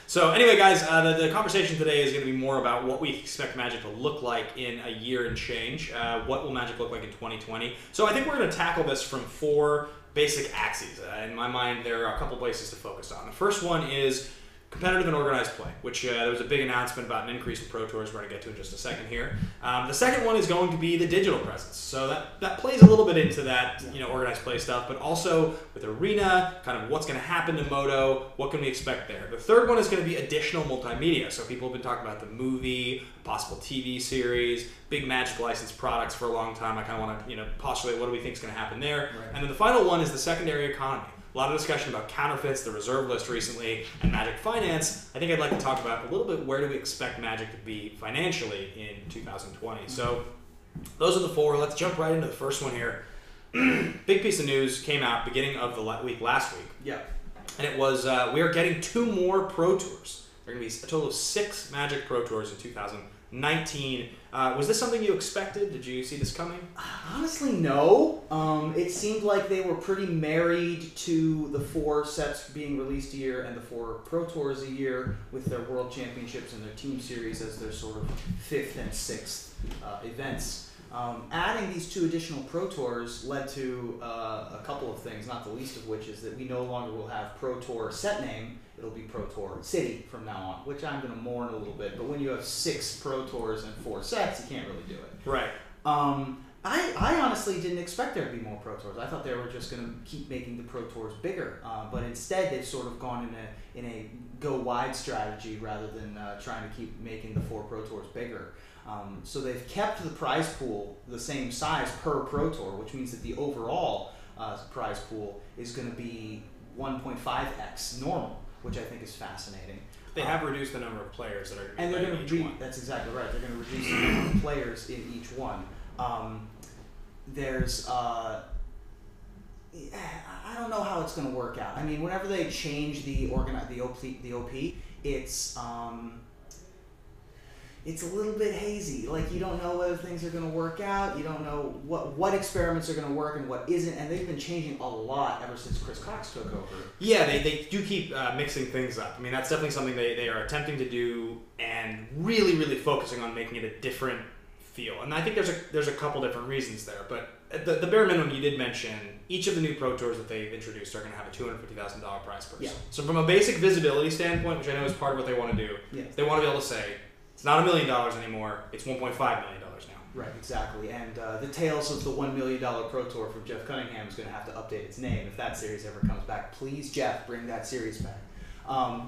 S1: So anyway, guys, the conversation today is going to be more about what we expect Magic to look like in a year and change. What will Magic look like in 2020? So I think we're going to tackle this from 4 basic axes. In my mind, there are a couple places to focus on. The first one is competitive and organized play, which there was a big announcement about an increase in Pro Tours we're going to get to in just a second here. The second one is going to be the digital presence. So that plays a little bit into that organized play stuff, but also with Arena, kind of what's going to happen to Moto, what can we expect there. The third one is going to be additional multimedia. So people have been talking about the movie, possible TV series, big Magic licensed products for a long time. I kind of want to postulate what do we think is going to happen there. Right. And then the final one is the secondary economy. A lot of discussion about counterfeits, the reserve list recently, and Magic Finance. I think I'd like to talk about a little bit where do we expect Magic to be financially in 2020. So those are the 4. Let's jump right into the first one here. Big piece of news came out beginning of the week last week.
S3: Yeah.
S1: And it was we are getting 2 more Pro Tours. There are going to be a total of 6 Magic Pro Tours in 2019. Was this something you expected? Did you see this coming?
S3: Honestly, no. It seemed like they were pretty married to the 4 sets being released a year and the 4 Pro Tours a year, with their World Championships and their Team Series as their sort of 5th and 6th events. Adding these 2 additional Pro Tours led to a couple of things, not the least of which is that we no longer will have Pro Tour set name. It'll be Pro Tour City from now on, which I'm going to mourn a little bit. But when you have 6 Pro Tours and 4 sets, you can't really do it.
S1: Right.
S3: I honestly didn't expect there to be more Pro Tours. I thought they were just going to keep making the Pro Tours bigger. But instead, they've sort of gone in a go wide strategy rather than trying to keep making the 4 Pro Tours bigger. So they've kept the prize pool the same size per Pro Tour, which means that the overall prize pool is going to be 1.5x normal, which I think is fascinating.
S1: They have reduced the number of players that are
S3: and
S1: going
S3: they're
S1: to
S3: going to that's exactly right. They're going to reduce the number of players in each one. There's I don't know how it's going to work out. I mean, whenever they change the OP, it's a little bit hazy. Like, you don't know whether things are going to work out. You don't know what experiments are going to work and what isn't. And they've been changing a lot ever since Chris Cox took over.
S1: Yeah, they do keep mixing things up. I mean, that's definitely something they are attempting to do and really, really focusing on making it a different feel. And I think there's a couple different reasons there. But at the bare minimum, you did mention each of the new Pro Tours that they've introduced are going to have a $250,000 prize purse. Yeah. So from a basic visibility standpoint, which I know is part of what they want to do, they want to be able to say, it's not $1 million anymore. It's $1.5 million now.
S3: Right, exactly. And the Tales of the $1 million Pro Tour from Jeff Cunningham is going to have to update its name if that series ever comes back. Please, Jeff, bring that series back.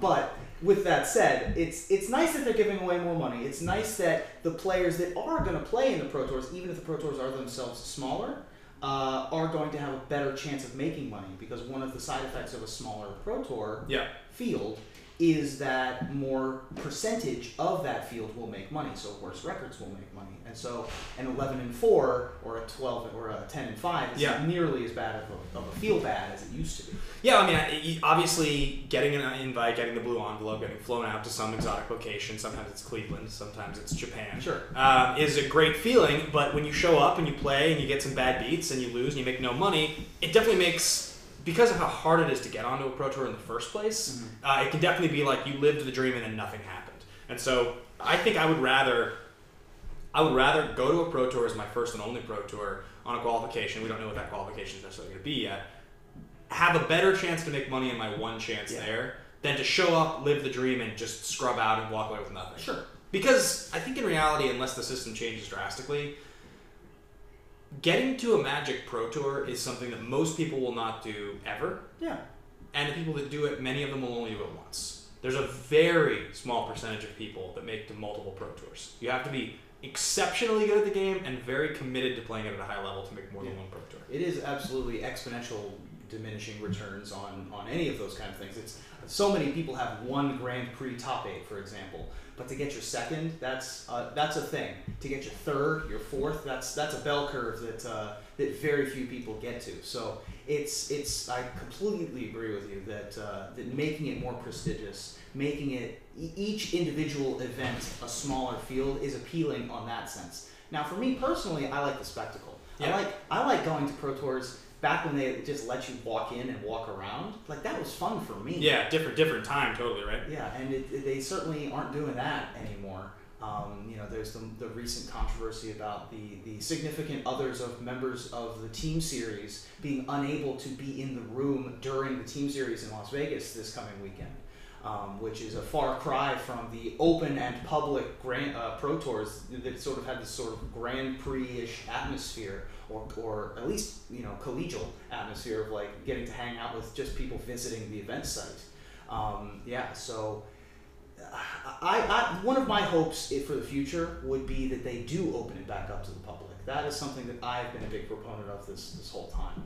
S3: But with that said, it's nice that they're giving away more money. It's nice that the players that are going to play in the Pro Tours, even if the Pro Tours are themselves smaller, are going to have a better chance of making money, because one of the side effects of a smaller Pro Tour field is that more percentage of that field will make money, so worse records will make money. And so an 11-4 or a 12 or a 10-5 is not nearly as bad of a feel bad as it used to be.
S1: Yeah, I mean, obviously getting an invite, getting the blue envelope, getting flown out to some exotic location, sometimes it's Cleveland, sometimes it's Japan, is a great feeling. But when you show up and you play and you get some bad beats and you lose and you make no money, it definitely makes, because of how hard it is to get onto a Pro Tour in the first place, it can definitely be like you lived the dream and then nothing happened. And so I think I would rather go to a Pro Tour as my first and only Pro Tour on a qualification. We don't know what that qualification is necessarily going to be yet. Have a better chance to make money in my one chance there than to show up, live the dream, and just scrub out and walk away with nothing.
S3: Sure.
S1: Because I think in reality, unless the system changes drastically, getting to a Magic Pro Tour is something that most people will not do ever. Yeah. And the people that do it, many of them will only do it once. There's a very small percentage of people that make to multiple Pro Tours. You have to be exceptionally good at the game and very committed to playing it at a high level to make more than one Pro Tour.
S3: It is absolutely exponential diminishing returns on any of those kind of things. It's so many people have one Grand Prix top 8, for example, but to get your second, that's a thing. To get your third, your fourth, that's a bell curve that very few people get to. So it's I completely agree with you that making it more prestigious, making it each individual event a smaller field is appealing on that sense. Now, for me personally, I like the spectacle. Yeah. I like going to Pro Tours back when they just let you walk in and walk around. Like, that was fun for me.
S1: Yeah, different time, totally, right?
S3: Yeah, and they certainly aren't doing that anymore. There's the recent controversy about the significant others of members of the team series being unable to be in the room during the team series in Las Vegas this coming weekend, which is a far cry from the open and public Pro Tours that sort of had this sort of Grand Prix-ish atmosphere, or at least collegial atmosphere of like getting to hang out with just people visiting the event site. So one of my hopes for the future would be that they do open it back up to the public. That is something that I've been a big proponent of this whole time.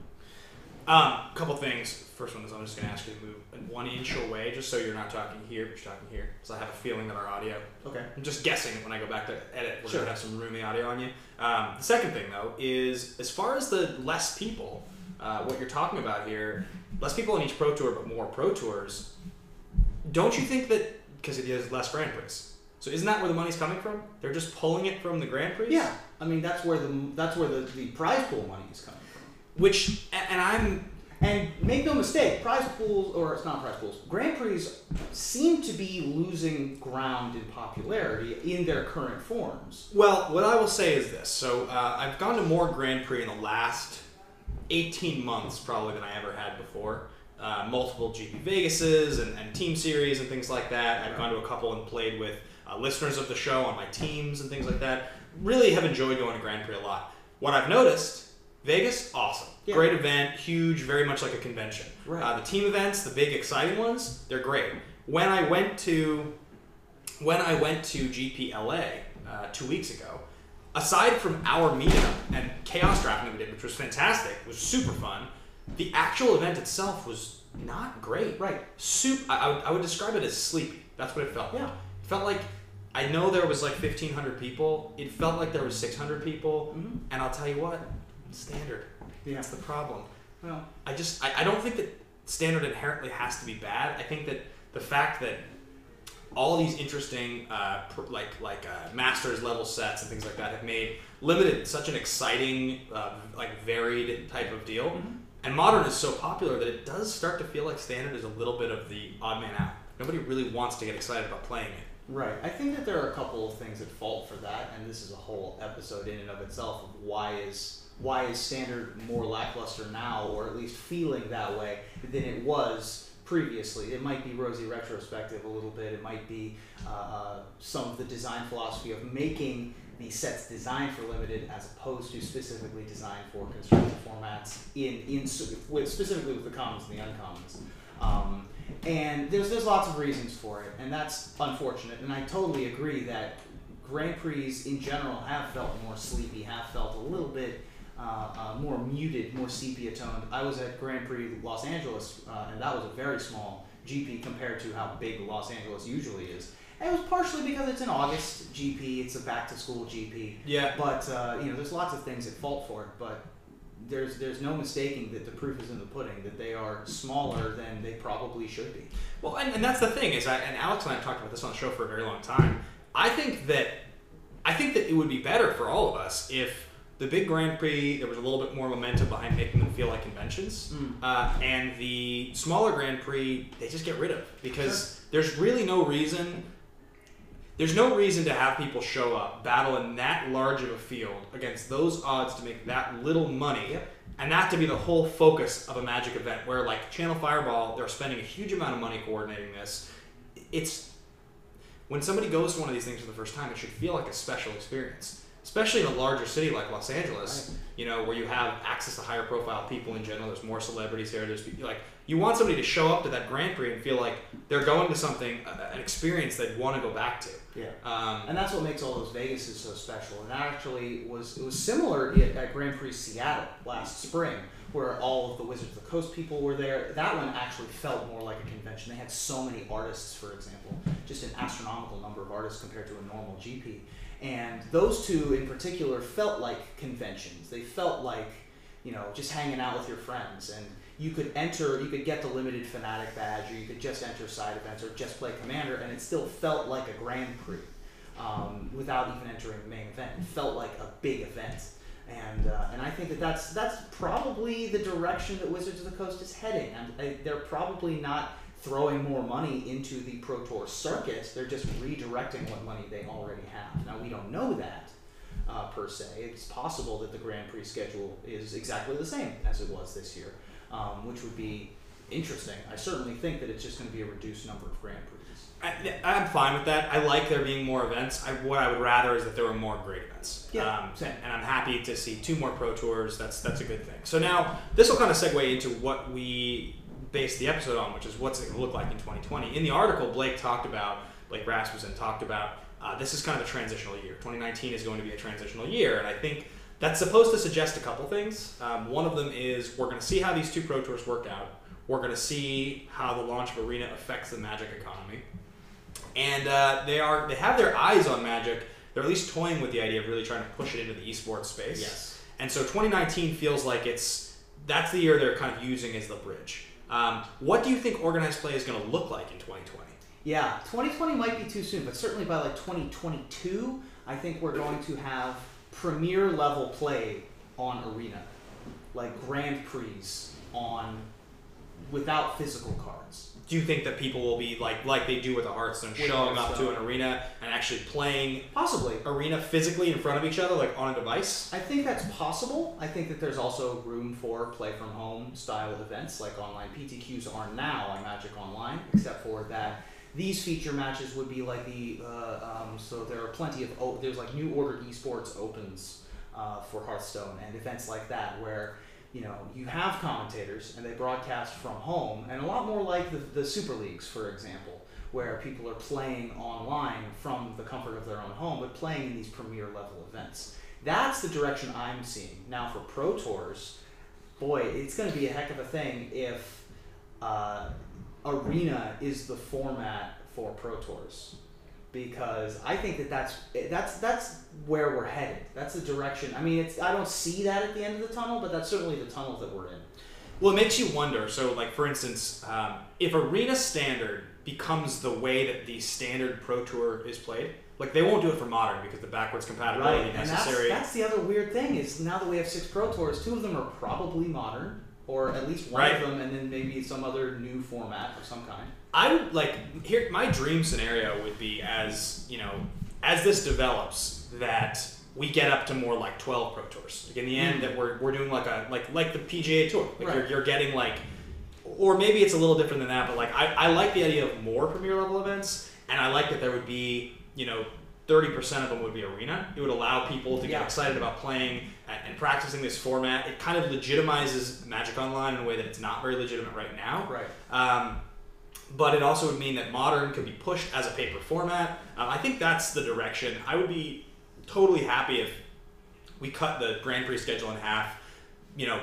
S1: Couple things. First one is I'm just going to ask you to move 1 inch away, just so you're not talking here, but you're talking here. Because I have a feeling that our audio. Okay. I'm just guessing when I go back to edit, we're going to have some roomy audio on you. The second thing, though, is as far as the less people, what you're talking about here, less people on each Pro Tour, but more Pro Tours. Don't you think that because it has less Grand Prix. So isn't that where the money's coming from? They're just pulling it from the Grand Prix?
S3: Yeah. I mean, that's where the prize pool money is coming from. And make no mistake, prize pools, or it's not prize pools, Grand Prix seem to be losing ground in popularity in their current forms.
S1: Well, what I will say is this. So I've gone to more Grand Prix in the last 18 months probably than I ever had before. Multiple GP Vegases and team series and things like that. I've gone to a couple and played with listeners of the show on my teams and things like that. Really have enjoyed going to Grand Prix a lot. What I've noticed, Vegas, awesome. Yeah. Great event, huge, very much like a convention. Right. The team events, the big exciting ones, they're great. When I went to GP LA 2 weeks ago, aside from our meetup and chaos drafting we did, which was fantastic, it was super fun, the actual event itself was not great.
S3: Right.
S1: I would describe it as sleepy. That's what it felt like.
S3: Yeah.
S1: It felt like, I know there was like 1,500 people. It felt like there was 600 people. Mm-hmm. And I'll tell you what, standard.
S3: Yeah.
S1: That's the problem.
S3: Well,
S1: I don't think that standard inherently has to be bad. I think that the fact that all these interesting masters level sets and things like that have made limited such an exciting varied type of deal. Mm-hmm. And modern is so popular that it does start to feel like standard is a little bit of the odd man out. Nobody really wants to get excited about playing it.
S3: Right. I think that there are a couple of things at fault for that, and this is a whole episode in and of itself of why is standard more lackluster now, or at least feeling that way, than it was previously. It might be rosy retrospective a little bit. It might be some of the design philosophy of making the sets designed for limited as opposed to specifically designed for constructed formats specifically with the commons and the uncommons. And there's lots of reasons for it, and that's unfortunate. And I totally agree that Grand Prix in general have felt more sleepy, have felt a little bit more muted, more sepia-toned. I was at Grand Prix Los Angeles, and that was a very small GP compared to how big Los Angeles usually is. And it was partially because it's an August GP, it's a back-to-school GP.
S1: Yeah.
S3: But there's lots of things at fault for it, but there's no mistaking that the proof is in the pudding, that they are smaller than they probably should be.
S1: Well, and that's the thing, and Alex and I have talked about this on the show for a very long time. I think that it would be better for all of us if the big Grand Prix, there was a little bit more momentum behind making them feel like conventions, and the smaller Grand Prix, they just get rid of, because there's really no reason. There's no reason to have people show up, battle in that large of a field against those odds to make that little money, and that to be the whole focus of a Magic event, where like Channel Fireball, they're spending a huge amount of money coordinating this. It's when somebody goes to one of these things for the first time, it should feel like a special experience, especially in a larger city like Los Angeles, where you have access to higher profile people in general. There's more celebrities here. There's you want somebody to show up to that Grand Prix and feel like they're going to something, an experience they'd want to go back to.
S3: Yeah, and that's what makes all those Vegases so special. And that actually was similar at Grand Prix Seattle last spring, where all of the Wizards of the Coast people were there. That one actually felt more like a convention. They had so many artists, for example, just an astronomical number of artists compared to a normal GP. And those two in particular felt like conventions. They felt like, just hanging out with your friends. And you could get the limited Fanatic badge, or you could just enter side events, or just play Commander, and it still felt like a Grand Prix without even entering the main event. It felt like a big event. And I think that's probably the direction that Wizards of the Coast is heading. And they're probably not throwing more money into the Pro Tour circuit. They're just redirecting what money they already have. Now, we don't know that per se. It's possible that the Grand Prix schedule is exactly the same as it was this year, which would be interesting. I certainly think that it's just going to be a reduced number of Grand Prix.
S1: I'm fine with that. I like there being more events. What I would rather is that there were more great events.
S3: Yeah,
S1: and I'm happy to see 2 more Pro Tours. That's a good thing. So now, this will kind of segue into what we based the episode on, which is what's it going to look like in 2020. In the article, Blake Rasmussen talked about this is kind of a transitional year. 2019 is going to be a transitional year, and I think that's supposed to suggest a couple things. One of them is we're going to see how these 2 Pro Tours work out. We're going to see how the launch of Arena affects the Magic economy. And they have their eyes on Magic. They're at least toying with the idea of really trying to push it into the esports space.
S3: Yes.
S1: And so 2019 feels like that's the year they're kind of using as the bridge. What do you think organized play is going to look like in 2020?
S3: Yeah, 2020 might be too soon, but certainly by like 2022, I think we're going to have premier level play on Arena, like Grand Prix on without physical cards.
S1: Do you think that people will be like they do with the Hearthstone, showing up to an arena and actually playing
S3: possibly
S1: Arena physically in front of each other, like on a device?
S3: I think that's possible. I think that there's also room for play from home style events like online. PTQs are now on Magic Online, except for that these feature matches would be like the so there are plenty of there's like New Order Esports Opens for Hearthstone and events like that where you have commentators and they broadcast from home, and a lot more like the Super Leagues, for example, where people are playing online from the comfort of their own home, but playing in these premier level events. That's the direction I'm seeing. Now for Pro Tours, boy, it's going to be a heck of a thing if Arena is the format for Pro Tours. Because I think that's where we're headed. That's the direction. I mean, I don't see that at the end of the tunnel, but that's certainly the tunnel that we're in.
S1: Well, it makes you wonder. So, like for instance, if Arena Standard becomes the way that the standard Pro Tour is played, like they won't do it for Modern because the backwards compatibility necessary.
S3: And that's the other weird thing is now that we have 6 Pro Tours, 2 of them are probably Modern, or at least one of them, and then maybe some other new format of some kind.
S1: I would my dream scenario would be as this develops that we get up to more like 12 Pro Tours. Like in the end that we're doing like the PGA Tour. Like you're getting like, or maybe it's a little different than that, but like I like the idea of more premier level events, and I like that there would be 30% of them would be Arena. It would allow people to get excited about playing and practicing this format. It kind of legitimizes Magic Online in a way that it's not very legitimate right now.
S3: Right.
S1: But it also would mean that Modern could be pushed as a paper format. I think that's the direction. I would be totally happy if we cut the Grand Prix schedule in half,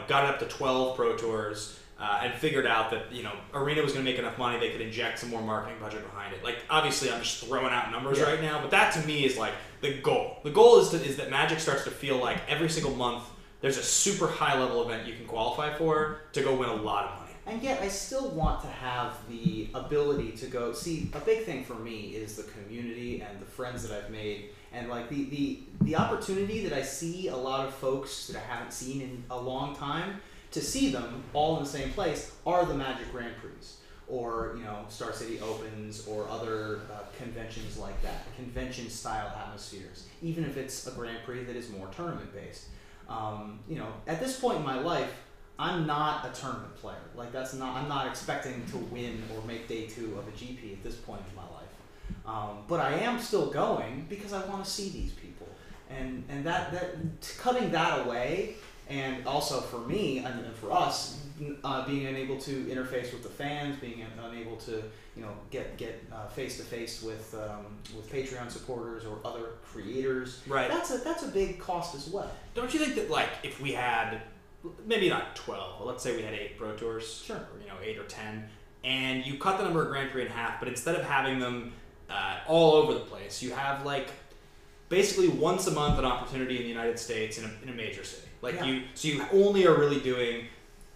S1: got it up to 12 Pro Tours, and figured out that Arena was going to make enough money they could inject some more marketing budget behind it. Like obviously I'm just throwing out numbers right now, but that to me is like the goal. The goal is that Magic starts to feel like every single month there's a super high level event you can qualify for to go win a lot of money.
S3: And yet I still want to have the ability to go see. A big thing for me is the community and the friends that I've made, and like the opportunity that I see a lot of folks that I haven't seen in a long time to see them all in the same place are the Magic Grand Prix, or Star City Opens, or other conventions like that, convention style atmospheres. Even if it's a Grand Prix that is more tournament based, at this point in my life, I'm not a tournament player. Like I'm not expecting to win or make day 2 of a GP at this point in my life. But I am still going because I want to see these people, and that cutting that away. And also for me and for us, being unable to interface with the fans, being unable to get face to face with Patreon supporters or other creators,
S1: right?
S3: That's a big cost as well.
S1: Don't you think that like if we had maybe not 12, but let's say we had 8 Pro Tours,
S3: sure,
S1: or 8 or 10, and you cut the number of Grand Prix in half, but instead of having them all over the place, you have like basically once a month an opportunity in the United States in a major city. So you only are really doing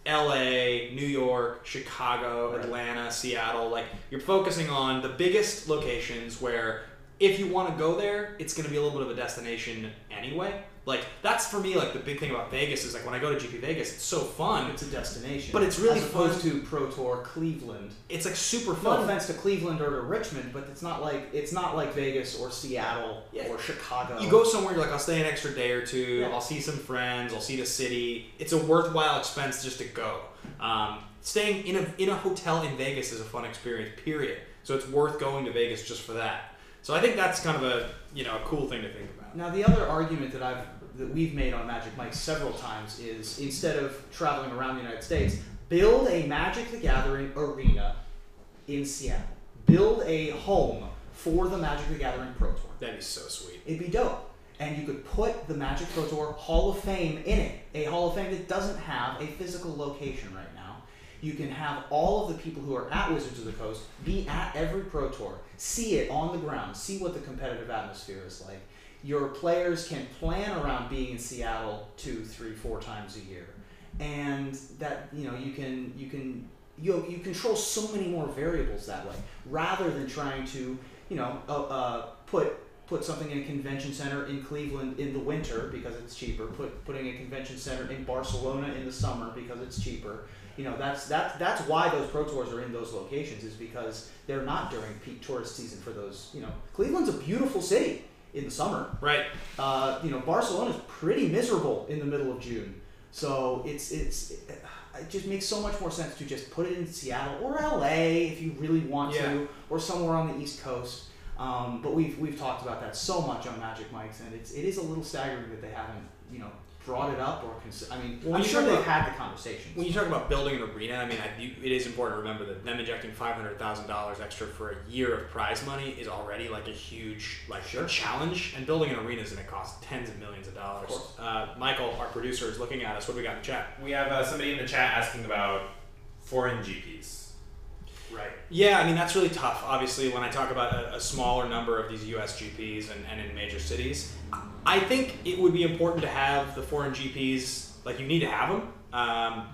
S1: LA, New York, Chicago, Atlanta, Seattle. Like you're focusing on the biggest locations where if you want to go there, it's going to be a little bit of a destination anyway. Like that's for me like the big thing about Vegas is like when I go to GP Vegas, it's so fun.
S3: It's a destination,
S1: but it's really
S3: as opposed to Pro Tour Cleveland.
S1: It's like super fun.
S3: No offense to Cleveland or to Richmond, but it's not like Vegas or Seattle or Chicago.
S1: You go somewhere, you're like, I'll stay an extra day or two.
S3: Yeah.
S1: I'll see some friends. I'll see the city. It's a worthwhile expense just to go. Staying in a hotel in Vegas is a fun experience. Period. So it's worth going to Vegas just for that. So I think that's kind of a cool thing to think about.
S3: Now the other argument that we've made on Magic Mike several times is instead of traveling around the United States, build a Magic the Gathering arena in Seattle. Build a home for the Magic the Gathering Pro Tour.
S1: That'd be so sweet.
S3: It'd be dope. And you could put the Magic Pro Tour Hall of Fame in it. A Hall of Fame that doesn't have a physical location right now. You can have all of the people who are at Wizards of the Coast be at every Pro Tour, see it on the ground, see what the competitive atmosphere is like. Your players can plan around being in Seattle 2, 3, 4 times a year, and that you can you control so many more variables that way, rather than trying to put something in a convention center in Cleveland in the winter because it's cheaper, putting a convention center in Barcelona in the summer because it's cheaper. That's why those Pro Tours are in those locations, is because they're not during peak tourist season for those. Cleveland's a beautiful city in the summer.
S1: Right.
S3: Barcelona's pretty miserable in the middle of June. So it just makes so much more sense to just put it in Seattle or LA if you really want to, or somewhere on the East Coast. But we've talked about that so much on Magic Mike's, and it is a little staggering that they haven't brought it up or I'm sure they've had the conversations.
S1: When you talk about building an arena, it is important to remember that them injecting $500,000 extra for a year of prize money is already like a huge challenge, and building an arena is going to cost tens of millions of dollars. Michael, our producer, is looking at us. What do we got in the chat?
S2: We have somebody in the chat asking about foreign GPs.
S1: Right. Yeah, that's really tough. Obviously, when I talk about a smaller number of these US GPs and in major cities, I think it would be important to have the foreign GPs. Like, you need to have them,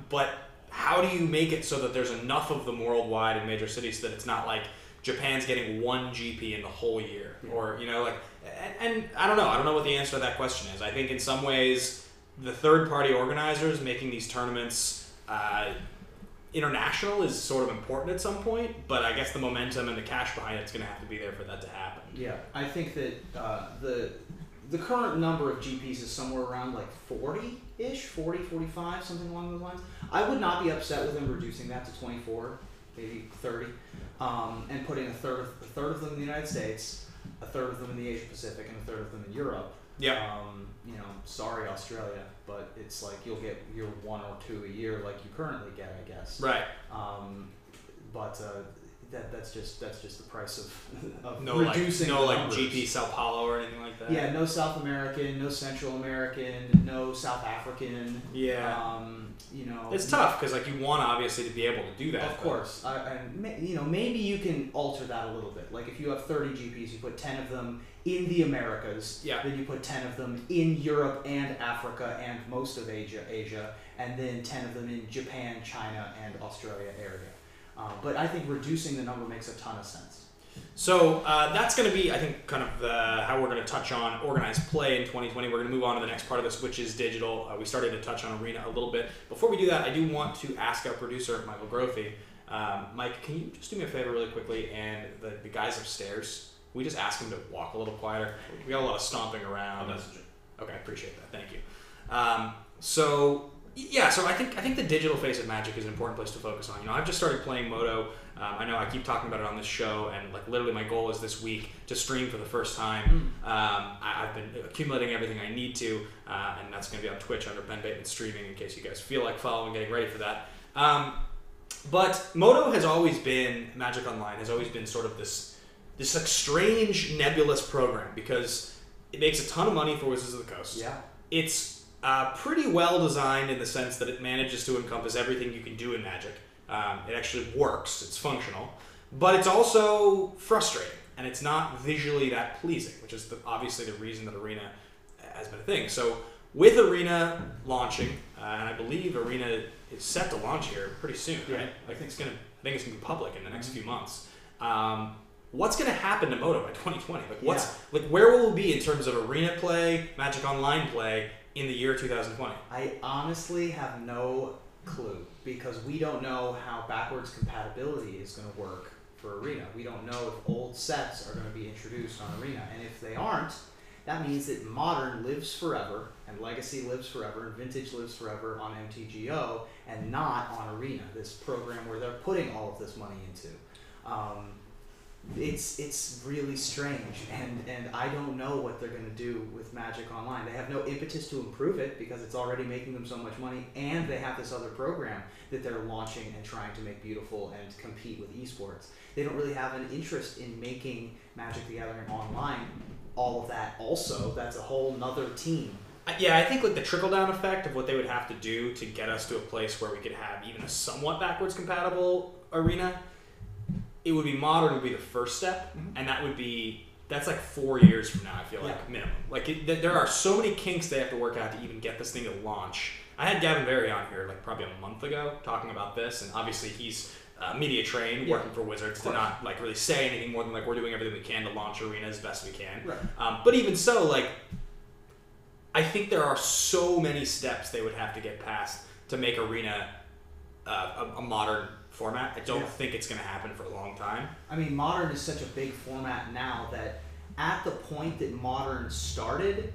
S1: but how do you make it so that there's enough of them worldwide in major cities so that it's not like Japan's getting one GP in the whole year, or and I don't know what the answer to that question is. I think in some ways the third-party organizers making these tournaments international is sort of important at some point, but I guess the momentum and the cash behind it's going to have to be there for that to happen.
S3: Yeah, I think that the current number of GPs is somewhere around like 40-ish, 40, 45, something along those lines. I would not be upset with them reducing that to 24, maybe 30, and putting a third of them in the United States, a third of them in the Asia Pacific, and a third of them in Europe.
S1: Yeah.
S3: Sorry Australia, but it's like you'll get your one or two a year like you currently get, I guess.
S1: Right.
S3: But that's just the price of
S1: reducing
S3: the numbers.
S1: GP Sao Paulo or anything like that.
S3: Yeah, no South American, no Central American, no South African.
S1: Yeah. It's tough because you want obviously to be able to do that.
S3: Of course, maybe you can alter that a little bit. Like if you have 30 GPs, you put 10 of them in the Americas.
S1: Yeah.
S3: Then you put 10 of them in Europe and Africa and most of Asia, and then 10 of them in Japan, China, and Australia area. But I think reducing the number makes a ton of sense.
S1: So that's going to be, I think, kind of how we're going to touch on organized play in 2020. We're going to move on to the next part of this, which is digital. We started to touch on Arena a little bit. Before we do that, I do want to ask our producer, Michael Grothy. Mike, can you just do me a favor really quickly? And the guys upstairs, we just ask them to walk a little quieter. We got a lot of stomping around. Okay, I appreciate that. Thank you. So I think the digital face of Magic is an important place to focus on. I've just started playing Moto. I know I keep talking about it on this show, and literally my goal is this week to stream for the first time. I've been accumulating everything I need to, and that's going to be on Twitch under Ben Bateman Streaming in case you guys feel like following, getting ready for that. But Moto has always been, Magic Online has always been sort of this strange nebulous program because it makes a ton of money for Wizards of the Coast.
S3: Yeah.
S1: It's pretty well designed in the sense that it manages to encompass everything you can do in Magic. It actually works, it's functional, but it's also frustrating, and it's not visually that pleasing, which is obviously the reason that Arena has been a thing. So with Arena launching, and I believe Arena is set to launch here pretty soon, right? I think it's going to be public in the next few months. What's going to happen to Moto by 2020? Where will it be in terms of Arena play, Magic Online play in the year 2020?
S3: I honestly have no clue because we don't know how backwards compatibility is going to work for Arena. We don't know if old sets are going to be introduced on Arena, and if they aren't, that means that Modern lives forever, and Legacy lives forever, and Vintage lives forever on MTGO, and not on Arena, this program where they're putting all of this money into. It's really strange, and I don't know what they're going to do with Magic Online. They have no impetus to improve it because it's already making them so much money, and they have this other program that they're launching and trying to make beautiful and compete with esports. They don't really have an interest in making Magic the Gathering Online all of that also. That's a whole nother team.
S1: Yeah, I think the trickle-down effect of what they would have to do to get us to a place where we could have even a somewhat backwards compatible Arena, it would be Modern would be the first step, and that would be that's like 4 years from now, I feel like,
S3: Yeah.
S1: minimum. Like, there are so many kinks they have to work out to even get this thing to launch. I had Gavin Berry on here, like, probably a month ago, talking about this, and obviously he's media trained, working for Wizards, to not, like, really say anything more than, like, we're doing everything we can to launch Arena as best we can.
S3: Right.
S1: But even so, like, I think there are so many steps they would have to get past to make Arena a modern format. I don't think it's going to happen for a long time.
S3: I mean, Modern is such a big format now that at the point that Modern started,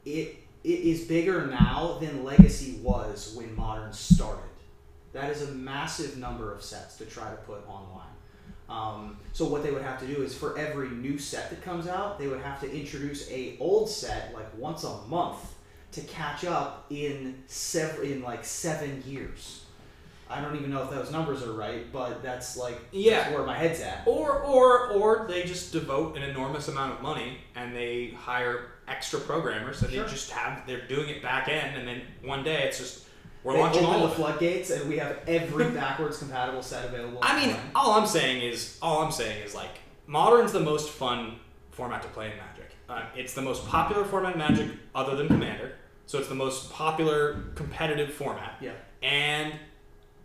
S3: it is bigger now than Legacy was when Modern started. That is a massive number of sets to try to put online. So what they would have to do is for every new set that comes out, they would have to introduce a old set like once a month to catch up in 7 years. I don't even know if those numbers are right, but that's that's where my head's at.
S1: Or they just devote an enormous amount of money and they hire extra programmers and they're doing it back end, and then one day it's just we're launching all
S3: the
S1: of it.
S3: floodgates and we have every backwards compatible set available.
S1: I mean, all I'm saying is like Modern's the most fun format to play in Magic. It's the most popular format in Magic other than Commander, so it's the most popular competitive format.
S3: Yeah.
S1: And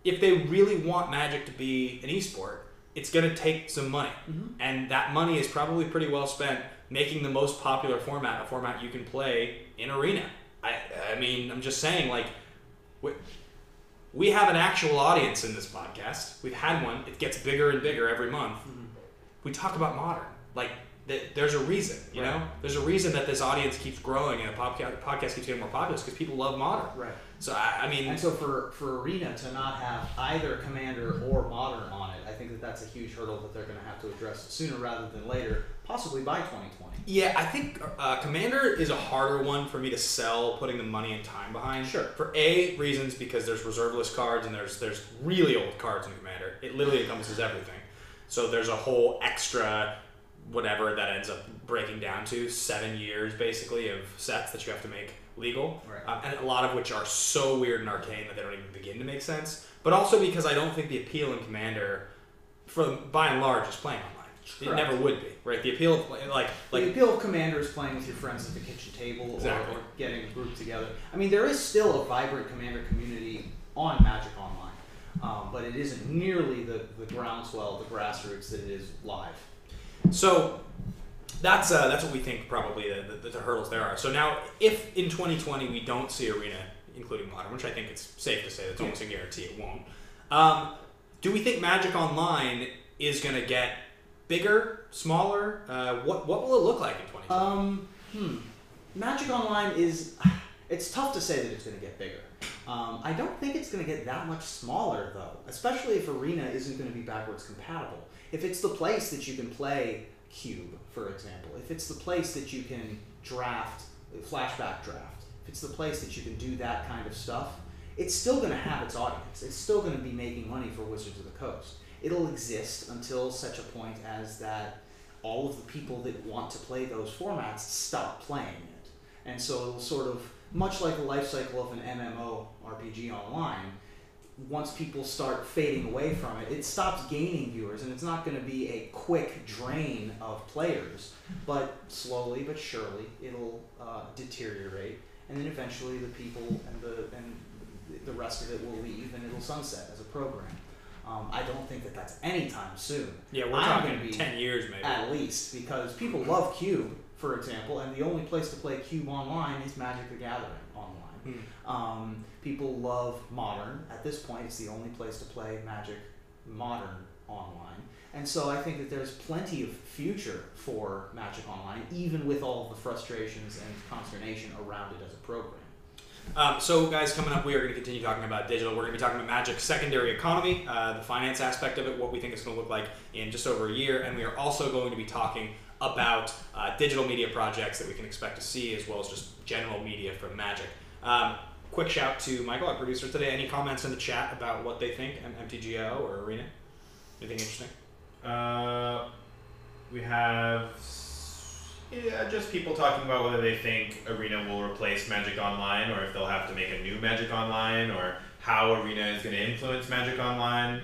S1: if they really want Magic to be an esport, it's going to take some money.
S3: Mm-hmm.
S1: And that money is probably pretty well spent making the most popular format a format you can play in Arena. I mean, I'm just saying, like, we have an actual audience in this podcast. We've had one. It gets bigger and bigger every month.
S3: Mm-hmm.
S1: We talk about Modern. Like, there's a reason, you know? There's a reason that this audience keeps growing and the podcast keeps getting more popular because people love Modern.
S3: Right.
S1: So, I mean...
S3: And so for Arena to not have either Commander or Modern on it, I think that's a huge hurdle that they're going to have to address sooner rather than later, possibly by 2020.
S1: Yeah, I think Commander is a harder one for me to sell putting the money and time behind.
S3: Sure.
S1: For reasons, because there's reserve list cards and there's really old cards in Commander. It literally encompasses everything. So there's a whole extra whatever that ends up breaking down to 7 years basically of sets that you have to make legal, and a lot of which are so weird and arcane that they don't even begin to make sense. But also because I don't think the appeal in Commander, by and large, is playing online. It never would be, right? The appeal of
S3: the appeal of Commander is playing with your friends at the kitchen table or getting a group together. I mean, there is still a vibrant Commander community on Magic Online, but it isn't nearly the groundswell, the grassroots that it is live.
S1: So that's what we think probably the hurdles there are. So now, if in 2020 we don't see Arena, including Modern, which I think it's safe to say that's almost a guarantee it won't, do we think Magic Online is going to get bigger, smaller? What will it look like in 2020?
S3: Magic Online it's tough to say that it's going to get bigger. I don't think it's going to get that much smaller, though, especially if Arena isn't going to be backwards compatible. If it's the place that you can play Cube, for example, if it's the place that you can draft, flashback draft, if it's the place that you can do that kind of stuff, it's still going to have its audience. It's still going to be making money for Wizards of the Coast. It'll exist until such a point as that all of the people that want to play those formats stop playing it. And so it'll sort of, much like the life cycle of an MMORPG online, once people start fading away from it, it stops gaining viewers, and it's not going to be a quick drain of players, but slowly but surely it'll deteriorate, and then eventually the people and the rest of it will leave, and it'll sunset as a program. I don't think that that's anytime soon.
S1: Yeah, we're talking 10 years maybe.
S3: At least, because people love Cube, for example, and the only place to play Cube online is Magic the Gathering online. People love Modern. At this point, it's the only place to play Magic Modern online. And so I think that there's plenty of future for Magic Online, even with all of the frustrations and consternation around it as a program.
S1: So, guys, coming up, we are going to continue talking about digital. We're going to be talking about Magic's secondary economy, the finance aspect of it, what we think it's going to look like in just over a year, and we are also going to be talking about digital media projects that we can expect to see, as well as just general media from Magic. Quick shout to Michael, our producer today. Any comments in the chat about what they think, MTGO or Arena? Anything interesting?
S2: We have just people talking about whether they think Arena will replace Magic Online, or if they'll have to make a new Magic Online, or how Arena is going to influence Magic Online.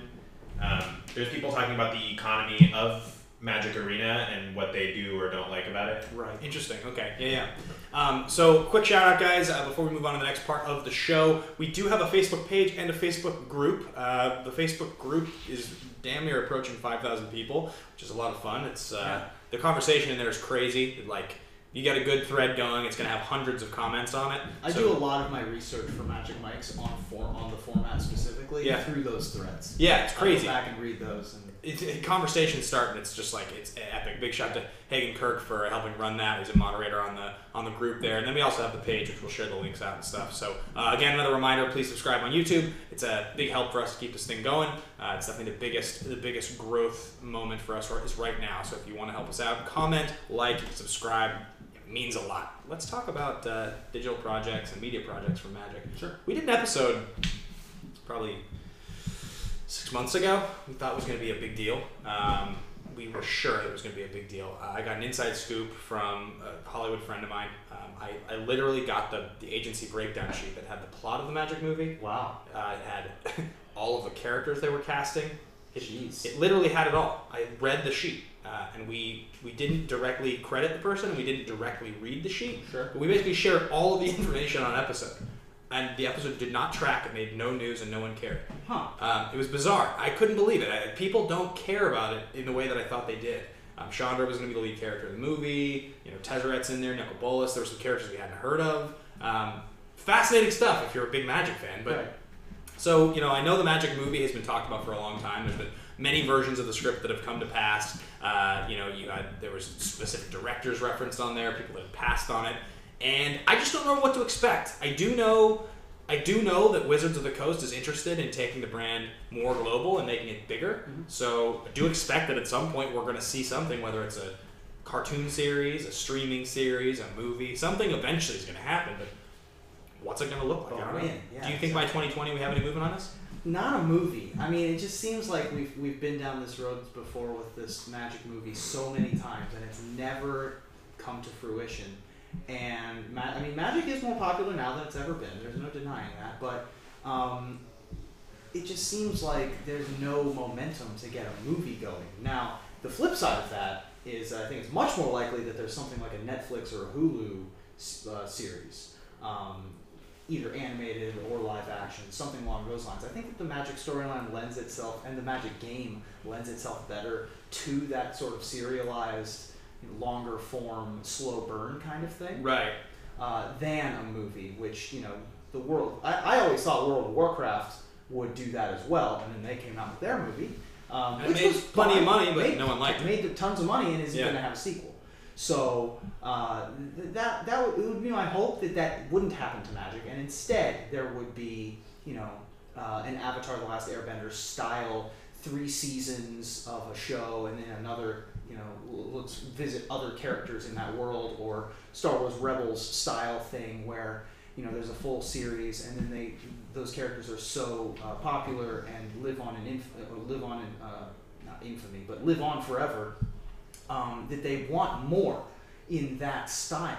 S2: There's people talking about the economy of Magic Arena and what they do or don't like about it.
S1: Right. Interesting. Okay. Yeah. So, quick shout out, guys, before we move on to the next part of the show. We do have a Facebook page and a Facebook group. The Facebook group is damn near approaching 5,000 people, which is a lot of fun. It's the conversation in there is crazy. Like, you got a good thread going. It's going to have hundreds of comments on it.
S3: I do a lot of my research for Magic Mics on the format specifically through those threads.
S1: Yeah, it's crazy.
S3: I go back and read those. And
S1: conversations start, and it's just like, it's epic. Big shout out to Hagen Kirk for helping run that. He's a moderator on the group there. And then we also have the page, which we'll share the links out and stuff. So again, another reminder, please subscribe on YouTube. It's a big help for us to keep this thing going. It's definitely the biggest growth moment for us is right now. So if you want to help us out, comment, like, subscribe. It means a lot. Let's talk about digital projects and media projects from Magic.
S3: Sure.
S1: We did an episode probably 6 months ago. We thought it was going to be a big deal. We were sure it was going to be a big deal. I got an inside scoop from a Hollywood friend of mine. I literally got the agency breakdown sheet that had the plot of the Magic movie.
S3: Wow.
S1: It had all of the characters they were casting.
S3: Jeez.
S1: It literally had it all. I read the sheet. And we didn't directly credit the person. We didn't directly read the sheet.
S3: Sure.
S1: But we basically shared all of the information on an episode. And the episode did not track. It made no news and no one cared.
S3: Huh.
S1: It was bizarre. I couldn't believe it. People don't care about it in the way that I thought they did. Chandra was going to be the lead character of the movie. Tezzeret's in there. Nicol Bolas. There were some characters we hadn't heard of. Fascinating stuff if you're a big Magic fan. But
S3: right.
S1: So, I know the Magic movie has been talked about for a long time. There's been many versions of the script that have come to pass. There was specific directors referenced on there, people that have passed on it, and I just don't know what to expect. I do know that Wizards of the Coast is interested in taking the brand more global and making it bigger. Mm-hmm. So I do expect that at some point we're going to see something, whether it's a cartoon series, a streaming series, a movie. Something eventually is going to happen, but what's it going to look like? I don't know. Do you think by 2020 we have any movement on this?
S3: Not a movie. I mean, it just seems like we've been down this road before with this Magic movie so many times, and it's never come to fruition. And Magic is more popular now than it's ever been. There's no denying that. But it just seems like there's no momentum to get a movie going. Now, the flip side of that is I think it's much more likely that there's something like a Netflix or a Hulu series. Either animated or live action, something along those lines. I think that the Magic storyline lends itself, and the Magic game lends itself better to that sort of serialized, longer form, slow burn kind of thing.
S1: Right.
S3: Than a movie, which, the world... I always thought World of Warcraft would do that as well, and then they came out with their movie. Which
S1: made
S3: was
S1: plenty of money, but no one liked it.
S3: Made tons of money and is going to have a sequel. So it would be my hope that wouldn't happen to Magic, and instead there would be an Avatar: The Last Airbender style 3 seasons of a show, and then another let's visit other characters in that world, or Star Wars Rebels style thing where there's a full series, and then those characters are so popular and live on not infamy, but live on forever. That they want more in that style.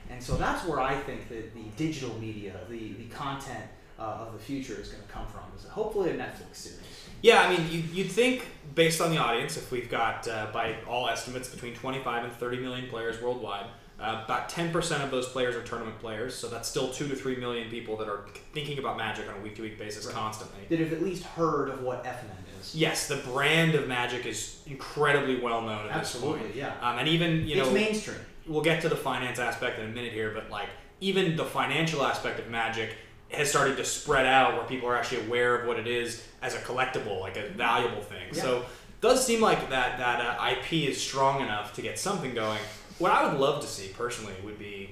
S3: And so that's where I think that the digital media, the content of the future is going to come from, is hopefully a Netflix series.
S1: Yeah, I mean, you'd think, based on the audience, if we've got, by all estimates, between 25 and 30 million players worldwide, about 10% of those players are tournament players, so that's still 2 to 3 million people that are thinking about Magic on a week-to-week basis constantly.
S3: That have at least heard of what FNM is.
S1: Yes, the brand of Magic is incredibly well known at this point.
S3: Absolutely, yeah.
S1: And even,
S3: it's mainstream.
S1: We'll get to the finance aspect in a minute here, but even the financial aspect of Magic has started to spread out where people are actually aware of what it is as a collectible, like a valuable thing. Yeah. So it does seem like that IP is strong enough to get something going. What I would love to see personally would be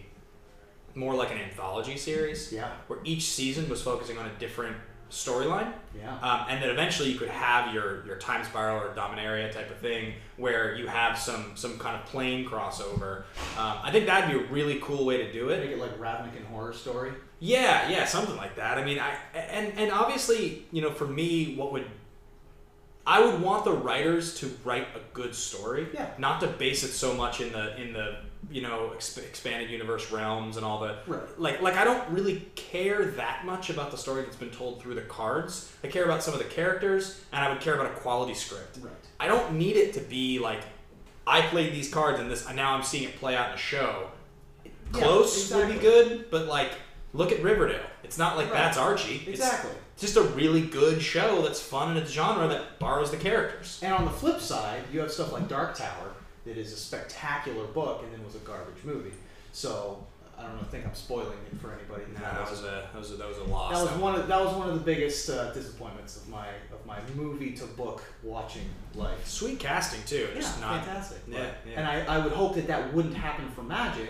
S1: more like an anthology series, where each season was focusing on a different storyline, and then eventually you could have your Time Spiral or Dominaria type of thing where you have some kind of plane crossover. I think that'd be a really cool way to do it.
S3: Make it like Ravnica Horror Story.
S1: Yeah, something like that. I mean, and obviously, for me, I would want the writers to write a good story, not to base it so much in the expanded universe realms and all the like I don't really care that much about the story that's been told through the cards. I care about some of the characters, and I would care about a quality script.
S3: Right.
S1: I don't need it to be like I played these cards and this, and now I'm seeing it play out in a show. Close
S3: exactly.
S1: will be good, but like, look at Riverdale. It's not like
S3: Right.
S1: that's Archie.
S3: Exactly.
S1: It's just a really good show that's fun in its genre that borrows the characters.
S3: And on the flip side, you have stuff like Dark Tower that is a spectacular book and then was a garbage movie. So I don't know. I think I'm spoiling it for anybody.
S1: No, that was a loss.
S3: That was one of the biggest disappointments of my movie to book watching life.
S1: Sweet casting too.
S3: Yeah,
S1: Just not,
S3: fantastic.
S1: Yeah.
S3: And I would hope that wouldn't happen for Magic,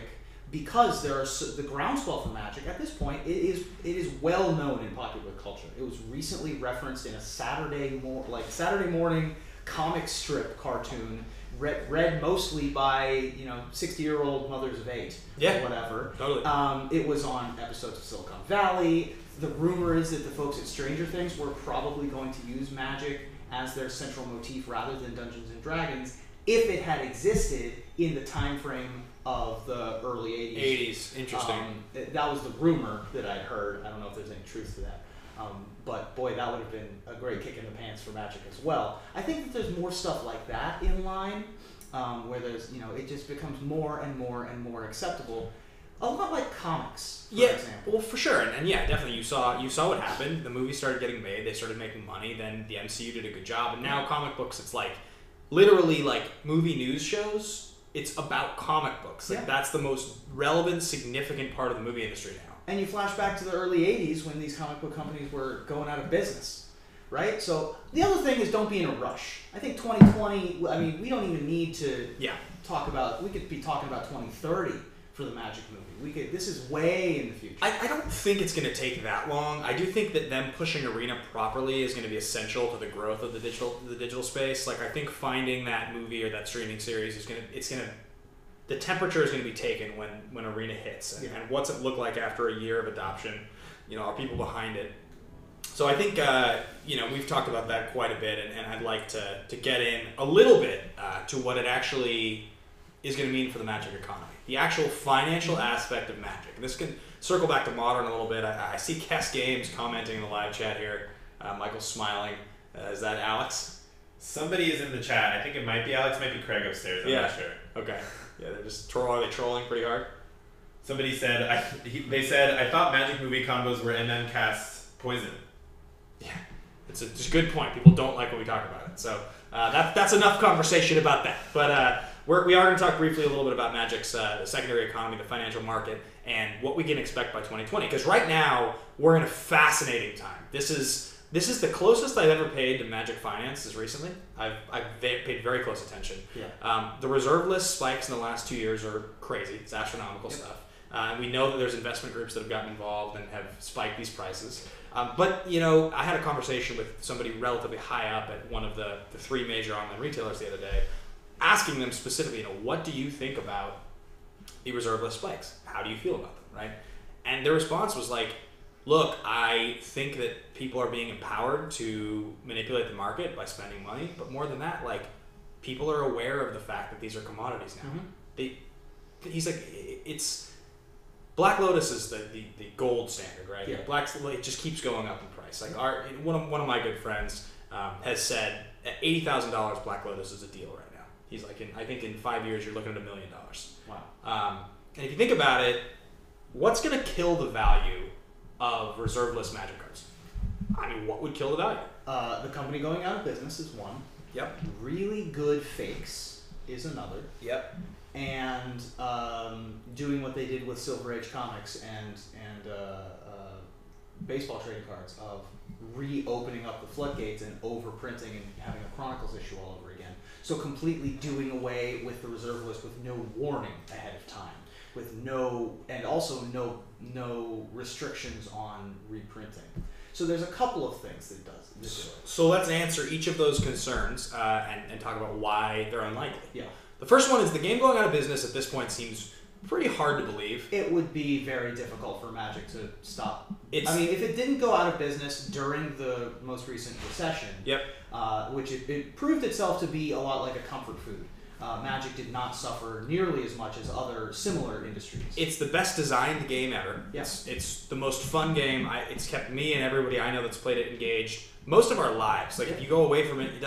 S3: because there are the groundswell for Magic at this point. It is well known in popular culture. It was recently referenced in a Saturday morning comic strip cartoon. Read mostly by 60-year-old mothers of 8
S1: Yeah,
S3: or whatever.
S1: Totally.
S3: It was on episodes of Silicon Valley. The rumor is that the folks at Stranger Things were probably going to use Magic as their central motif rather than Dungeons and Dragons if it had existed in the time frame of the early 80s.
S1: Interesting.
S3: That was the rumor that I'd heard. I don't know if there's any truth to that. But boy, that would have been a great kick in the pants for Magic as well. I think that there's more stuff like that in line, where there's it just becomes more and more and more acceptable. A lot like comics, for example.
S1: Well, for sure, and yeah, definitely. You saw what happened. The movies started getting made. They started making money. Then the MCU did a good job, and now comic books. It's like literally like movie news shows. It's about comic books. Like that's the most relevant, significant part of the movie industry now.
S3: And you flash back to the early 80s when these comic book companies were going out of business, right? So the other thing is, don't be in a rush. I think 2020, I mean, we don't even need to talk about, we could be talking about 2030 for the Magic movie. This is way in the future.
S1: I don't think it's going to take that long. I do think that them pushing Arena properly is going to be essential to the growth of the digital space. Like, I think finding that movie or that streaming series is the temperature is going to be taken when Arena hits, and what's it look like after a year of adoption? Are people behind it? So I think we've talked about that quite a bit, and I'd like to get in a little bit to what it actually is going to mean for the Magic economy, the actual financial aspect of Magic. And this can circle back to Modern a little bit. I see Kess Games commenting in the live chat here. Michael's smiling. Is that Alex?
S2: Somebody is in the chat. I think it might be Alex, might be Craig upstairs. I'm not sure.
S1: Okay. Yeah, they're just are they trolling pretty hard?
S2: Somebody said they said I thought Magic movie combos were MMcast poison.
S1: Yeah, it's a good point. People don't like when we talk about it, so that's enough conversation about that. But we are going to talk briefly a little bit about Magic's the secondary economy, the financial market, and what we can expect by 2020. Because right now we're in a fascinating time. This is the closest I've ever paid to Magic finances recently. I've paid very close attention.
S3: Yeah.
S1: The reserve list spikes in the last 2 years are crazy. It's astronomical stuff. We know that there's investment groups that have gotten involved and have spiked these prices. But I had a conversation with somebody relatively high up at one of the three major online retailers the other day, asking them specifically, what do you think about the reserve list spikes? How do you feel about them, right? And their response was like, look, I think that people are being empowered to manipulate the market by spending money, but more than that, like, people are aware of the fact that these are commodities now. Mm-hmm. He's like, it's Black Lotus is the gold standard, right?
S3: Yeah.
S1: It just keeps going up in price. Like one of my good friends has said at $80,000, Black Lotus is a deal right now. He's like, I think in 5 years you're looking at $1 million.
S3: Wow.
S1: And if you think about it, what's going to kill the value of reserve list Magic cards? I mean, what would kill the value?
S3: The company going out of business is one.
S1: Yep.
S3: Really good fakes is another.
S1: Yep.
S3: And doing what they did with Silver Age comics and baseball trading cards of reopening up the floodgates and overprinting and having a Chronicles issue all over again. So completely doing away with the reserve list with no warning ahead of time, with no restrictions on reprinting. So there's a couple of things that it does.
S1: So let's answer each of those concerns and talk about why they're unlikely.
S3: Yeah.
S1: The first one is the game going out of business at this point seems pretty hard to believe.
S3: It would be very difficult for Magic to stop. If it didn't go out of business during the most recent recession, which it proved itself to be a lot like a comfort food. Magic did not suffer nearly as much as other similar industries.
S1: It's the best designed game ever.
S3: Yes.
S1: It's the most fun game. It's kept me and everybody I know that's played it engaged most of our lives. Like, if you go away from it,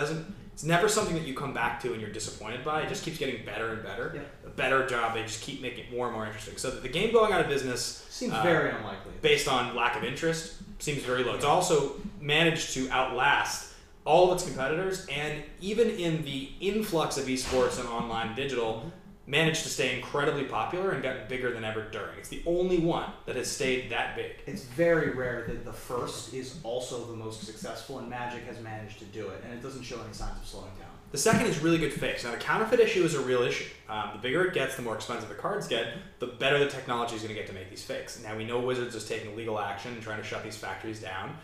S1: It's never something that you come back to and you're disappointed by. It just keeps getting better and better.
S3: Yeah.
S1: A better job. They just keep making it more and more interesting. So the game going out of business
S3: seems very unlikely.
S1: Based on lack of interest, seems very low. It's also managed to outlast all of its competitors, and even in the influx of esports and online digital, managed to stay incredibly popular and gotten bigger than ever during. It's the only one that has stayed that big.
S3: It's very rare that the first is also the most successful, and Magic has managed to do it, and it doesn't show any signs of slowing down.
S1: The second is really good fakes. Now, the counterfeit issue is a real issue. The bigger it gets, the more expensive the cards get, the better the technology is going to get to make these fakes. Now, we know Wizards is taking legal action and trying to shut these factories down.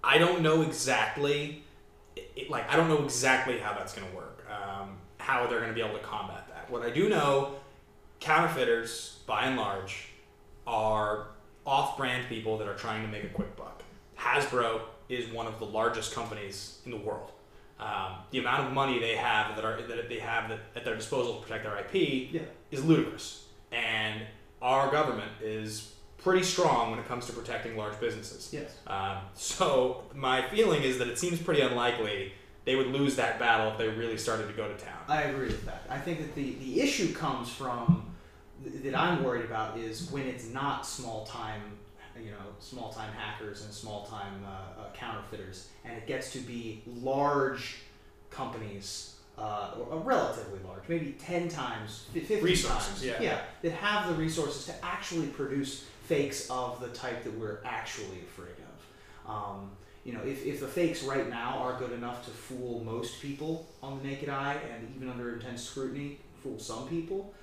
S1: I don't know exactly, I don't know exactly how that's going to work. How they're going to be able to combat that. What I do know, counterfeiters, by and large, are off-brand people that are trying to make a quick buck. Hasbro is one of the largest companies in the world. The amount of money they have at their disposal to protect their IP is ludicrous, and our government is pretty strong when it comes to protecting large businesses.
S3: Yes.
S1: So my feeling is that it seems pretty unlikely they would lose that battle if they really started to go to town.
S3: I agree with that. I think that the issue comes from that I'm worried about is when it's not small time hackers and small time counterfeiters, and it gets to be large companies, or relatively large, maybe 10 times, 50
S1: resources,
S3: times, that have the resources to actually produce fakes of the type that we're actually afraid of. If the fakes right now are good enough to fool most people on the naked eye, and even under intense scrutiny, fool some people,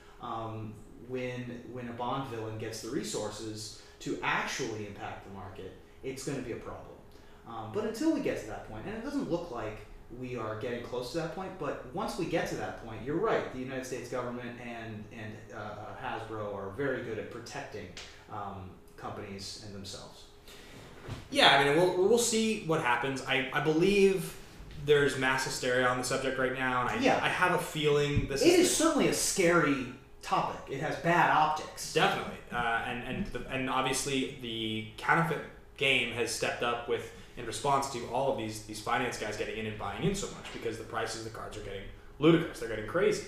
S3: when a Bond villain gets the resources to actually impact the market, it's going to be a problem. But until we get to that point, and it doesn't look like we are getting close to that point, but once we get to that point, you're right, the United States government and Hasbro are very good at protecting companies and themselves.
S1: Yeah, I mean, we'll see what happens. I believe there's mass hysteria on the subject right now, and I have a feeling this
S3: is certainly a scary topic. It has bad optics.
S1: Definitely, and obviously the counterfeit game has stepped up in response to all of these finance guys getting in and buying in so much, because the prices of the cards are getting ludicrous. They're getting crazy.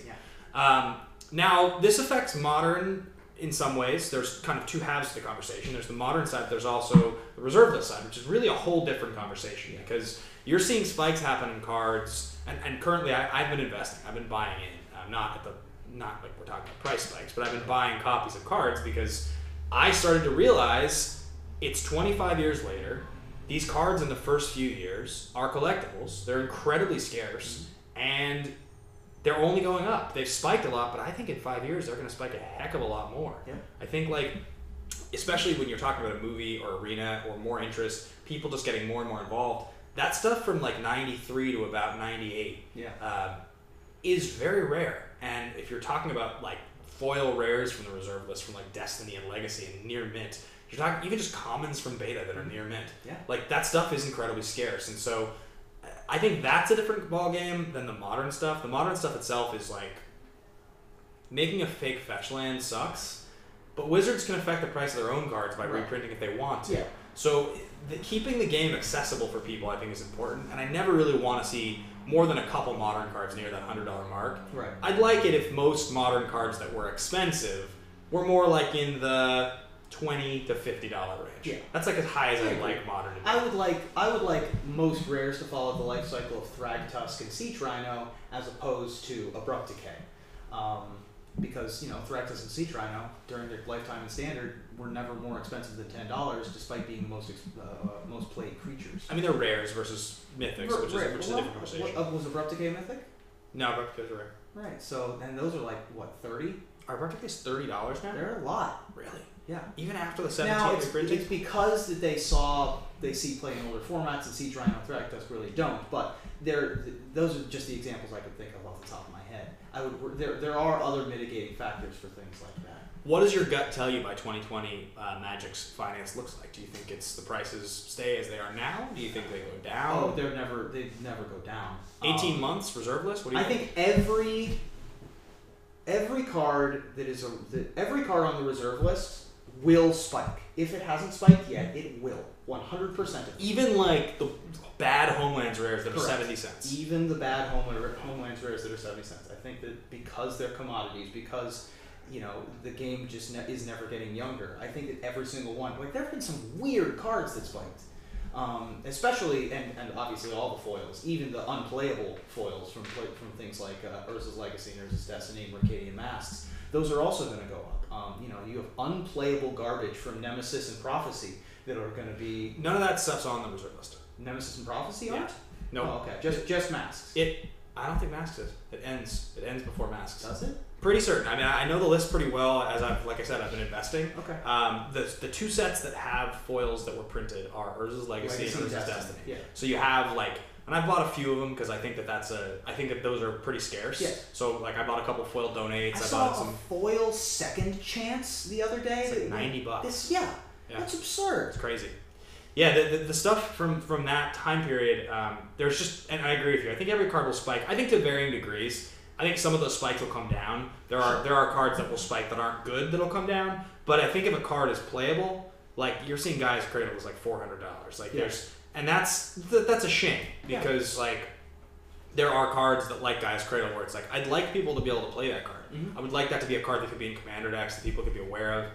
S3: Yeah.
S1: Now, this affects modern in some ways. There's kind of two halves to the conversation. There's the modern side, there's also the reserve list side, which is really a whole different conversation, because you're seeing spikes happen in cards, and currently I've been investing. I've been buying in, not like we're talking about price spikes, but I've been buying copies of cards because I started to realize it's 25 years later. These cards in the first few years are collectibles. They're incredibly scarce, and they're only going up. They've spiked a lot, but I think in 5 years they're going to spike a heck of a lot more.
S3: Yeah.
S1: I think, especially when you're talking about a movie or arena or more interest, people just getting more and more involved. That stuff from 93 to about 98 is very rare. And if you're talking about foil rares from the reserve list from Destiny and Legacy and near mint, you're talking even just commons from beta that are near mint.
S3: Yeah.
S1: That stuff is incredibly scarce, and so I think that's a different ballgame than the modern stuff. The modern stuff itself is making a fake fetch land sucks, but Wizards can affect the price of their own cards by reprinting if they want to.
S3: Yeah.
S1: So keeping the game accessible for people, I think, is important, and I never really want to see more than a couple modern cards near that $100 mark.
S3: Right.
S1: I'd like it if most modern cards that were expensive were more in the $20 to $50 range.
S3: Yeah.
S1: That's as high as I like modern.
S3: I would like most rares to follow the life cycle of Thragtusk and Siege Rhino as opposed to Abrupt Decay. Because Thragtusk and Siege Rhino during their lifetime in Standard were never more expensive than $10, despite being the most played creatures.
S1: I mean, they're rares versus mythics, which is a different conversation.
S3: Was Abrupt Decay mythic?
S1: No, Abrupt Decay is rare.
S3: Right. So, and those are what, 30?
S1: Are Abrupt Decay $30 now?
S3: They're a lot.
S1: Really?
S3: Yeah.
S1: Even after the 17th
S3: Now
S1: printing?
S3: it's because that they see playing older formats, and Siege Rhino and Thragtusk really don't. But those are just the examples I could think of off the top of my head. There are other mitigating factors for things like that.
S1: What does your gut tell you by 2020 Magic's finance looks like? Do you think the prices stay as they are now? Do you think they go down?
S3: Oh, they'd never go down.
S1: 18 months reserve list? What do you think?
S3: I think every card every card on the reserve list will spike. If it hasn't spiked yet, it will. 100%.
S1: Even like the bad Homelands rares that are
S3: Correct.
S1: 70 cents.
S3: Even the bad Homelands rares that are 70 cents. I think that because they're commodities, because the game just is never getting younger. I think that every single one, like there have been some weird cards that spiked, especially and obviously all the foils, even the unplayable foils from things like Urza's Legacy, Urza's Destiny, Mercadian Masks. Those are also going to go up. You have unplayable garbage from Nemesis and Prophecy that are going to be.
S1: None of that stuff's on the reserve list.
S3: Nemesis and Prophecy aren't?
S1: No.
S3: Oh, okay. Just Masks.
S1: I don't think Masks is. It ends before Masks.
S3: Does it?
S1: Pretty certain. I mean, I know the list pretty well, as like I said, I've been investing.
S3: Okay.
S1: The two sets that have foils that were printed are Urza's Legacy and Urza's Destiny.
S3: Yeah.
S1: So you have and I bought a few of them because I think that I think that those are pretty scarce.
S3: Yeah.
S1: So I bought a couple foil donates.
S3: I
S1: bought
S3: saw
S1: some
S3: a foil second chance the other day.
S1: It's like $90.
S3: Yeah. That's absurd.
S1: It's crazy. Yeah, the stuff from that time period, there's just, and I agree with you. I think every card will spike. I think to varying degrees. I think some of those spikes will come down. There are cards that will spike that aren't good that'll come down. But I think if a card is playable, like you're seeing Gaia's Cradle is like $400. And that's a shame because there are cards that like Gaia's Cradle where it's like I'd like people to be able to play that card.
S3: Mm-hmm.
S1: I would like that to be a card that could be in Commander decks that people could be aware of,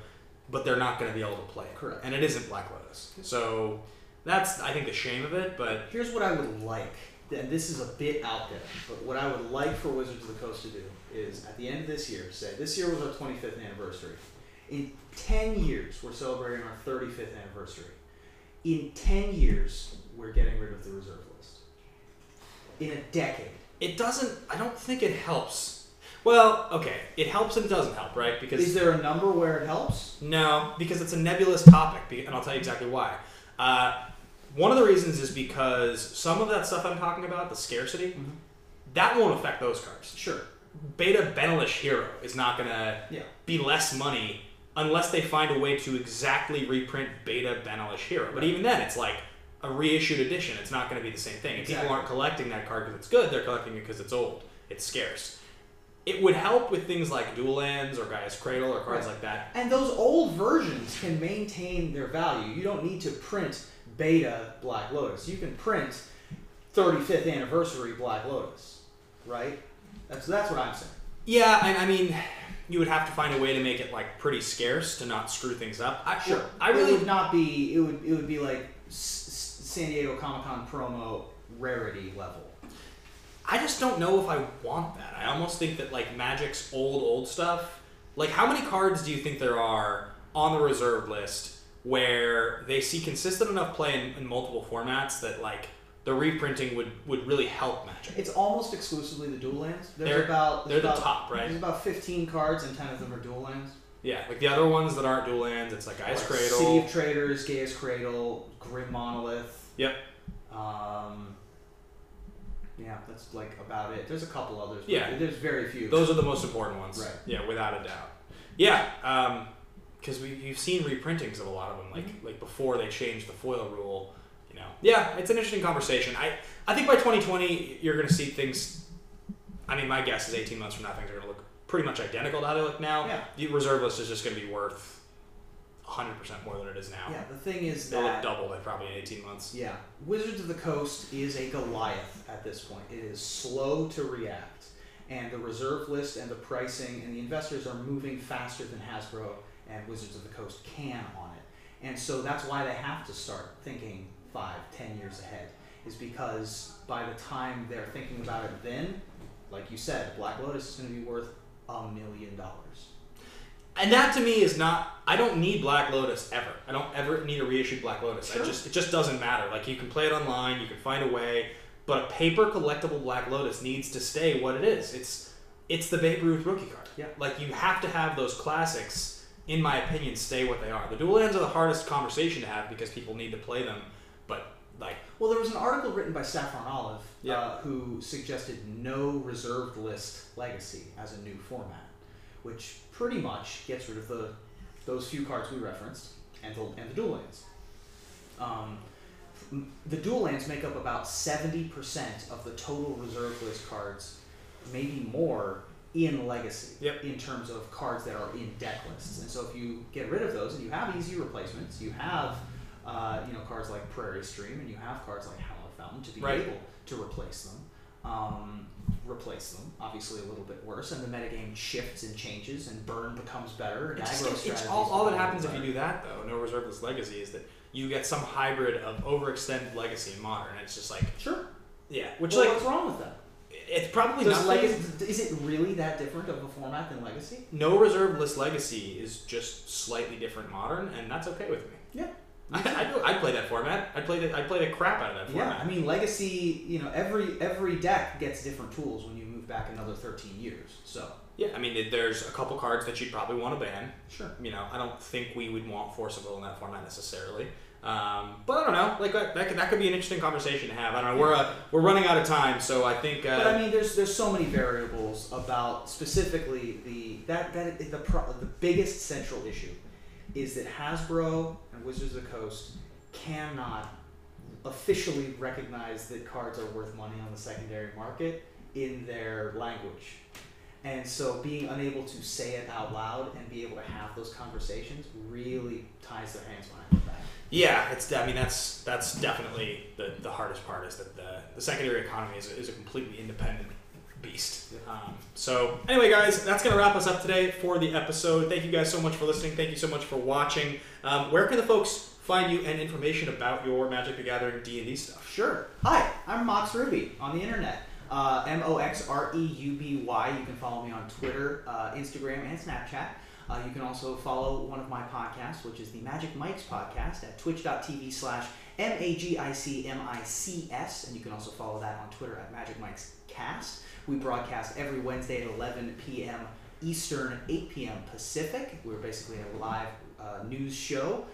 S1: but they're not going to be able to play it.
S3: Correct.
S1: And it isn't Black Lotus. So that's I think the shame of it. But
S3: here's what I would like. And this is a bit out there, but what I would like for Wizards of the Coast to do is at the end of this year, say this year was our 25th anniversary. In 10 years, we're celebrating our 35th anniversary. In 10 years, we're getting rid of the reserve list. In a decade.
S1: I don't think it helps. Well, okay, it helps and it doesn't help, right? Because
S3: is there a number where it helps?
S1: No, because it's a nebulous topic, and I'll tell you exactly why. One of the reasons is because some of that stuff I'm talking about, the scarcity, that won't affect those cards.
S3: Sure.
S1: Beta Benelish Hero is not going to be less money unless they find a way to exactly reprint Beta Benelish Hero. But even then, it's like a reissued edition. It's not going to be the same thing. And people aren't collecting that card because it's good. They're collecting it because it's old. It's scarce. It would help with things like Dual Lands or Gaia's Cradle or cards like that.
S3: And those old versions can maintain their value. You don't need to print Beta Black Lotus. You can print 35th anniversary Black Lotus, right? That's what I'm saying.
S1: Yeah, I mean, you would have to find a way to make it pretty scarce to not screw things up.
S3: Sure. It would not be. It would be like San Diego Comic-Con promo rarity level.
S1: I just don't know if I want that. I almost think that Magic's old stuff. How many cards do you think there are on the reserve list where they see consistent enough play in multiple formats that the reprinting would really help Magic?
S3: It's almost exclusively the Dual Lands.
S1: They're the top, right?
S3: There's about 15 cards and 10 of them are Dual Lands.
S1: Yeah, the other ones that aren't Dual Lands, it's Gaia's Cradle,
S3: City of Traders, Gaia's Cradle, Grim Monolith.
S1: Yep.
S3: Yeah, that's about it. There's a couple others. But
S1: yeah,
S3: there's very few.
S1: Those are the most important ones.
S3: Right.
S1: Yeah, without a doubt. Yeah, because you've seen reprintings of a lot of them, like before they changed the foil rule. Yeah, it's an interesting conversation. I think by 2020 you're going to see things. I mean, my guess is 18 months from now things are going to look pretty much identical to how they look now.
S3: Yeah.
S1: The reserve list is just going to be worth 100% more than it is now.
S3: Yeah, the thing is
S1: they'll
S3: that
S1: look double by probably in 18 months.
S3: Yeah, Wizards of the Coast is a Goliath at this point. It is slow to react, and the reserve list and the pricing and the investors are moving faster than Hasbro and Wizards of the Coast can on it. And so that's why they have to start thinking 5-10 years ahead, is because by the time they're thinking about it then, like you said, Black Lotus is going to be worth $1 million.
S1: And that to me is not. I don't need Black Lotus ever. I don't ever need a reissued Black Lotus.
S3: Sure.
S1: It just doesn't matter. You can play it online, you can find a way, but a paper collectible Black Lotus needs to stay what it is. It's the Babe Ruth rookie card.
S3: Yeah.
S1: You have to have those classics, in my opinion, stay what they are. The Dual Lands are the hardest conversation to have because people need to play them, but
S3: well, there was an article written by Saffron Olive
S1: Yeah.
S3: Who suggested no reserved list legacy as a new format, which pretty much gets rid of those few cards we referenced and the Dual Lands. The Dual Lands make up about 70% of the total reserve list cards, maybe more in Legacy
S1: Yep.
S3: in terms of cards that are in deck lists. And so if you get rid of those and you have easy replacements, you have cards like Prairie Stream and you have cards like Hallowed Fountain to be
S1: Right.
S3: able to replace them. Obviously a little bit worse, and the metagame shifts and changes, and burn becomes better, and aggro strategies
S1: all that
S3: become
S1: happens if
S3: better.
S1: you do that, though, no reserveless Legacy, is that you get some hybrid of overextended Legacy and Modern. It's just like,
S3: Sure.
S1: yeah, which
S3: Well,
S1: like
S3: what's wrong with that?
S1: it's probably
S3: Does
S1: nothing.
S3: is it really that different of a format than Legacy?
S1: No reserveless Legacy is just slightly different Modern, and that's okay with me.
S3: Yeah.
S1: I'd play that format. I'd play the crap out of that format.
S3: Yeah, I mean Legacy. Every deck gets different tools when you move back another 13 years. So
S1: Yeah, I mean, there's a couple cards that you'd probably want to ban.
S3: sure.
S1: I don't think we would want Force of Will in that format necessarily. But I don't know. Like that could be an interesting conversation to have. I don't know. We're running out of time, so I think.
S3: But I mean, there's so many variables about specifically the biggest central issue is that Hasbro and Wizards of the Coast cannot officially recognize that cards are worth money on the secondary market in their language. And so being unable to say it out loud and be able to have those conversations really ties their hands behind their back.
S1: Yeah, that's definitely the hardest part, is that the secondary economy is a completely independent beast. So anyway, guys, that's going to wrap us up today for the episode. Thank you guys so much for listening. Thank you so much for watching. Where can the folks find you and information about your Magic the Gathering D&D stuff?
S3: Sure. Hi, I'm Mox Ruby on the internet. MOXREUBY. You can follow me on Twitter, Instagram, and Snapchat. You can also follow one of my podcasts, which is the Magic Mics podcast, at twitch.tv/MAGICMICS, and you can also follow that on Twitter at Magic Mics Cast. We broadcast every Wednesday at 11 p.m. Eastern, 8 p.m. Pacific. We're basically a live news show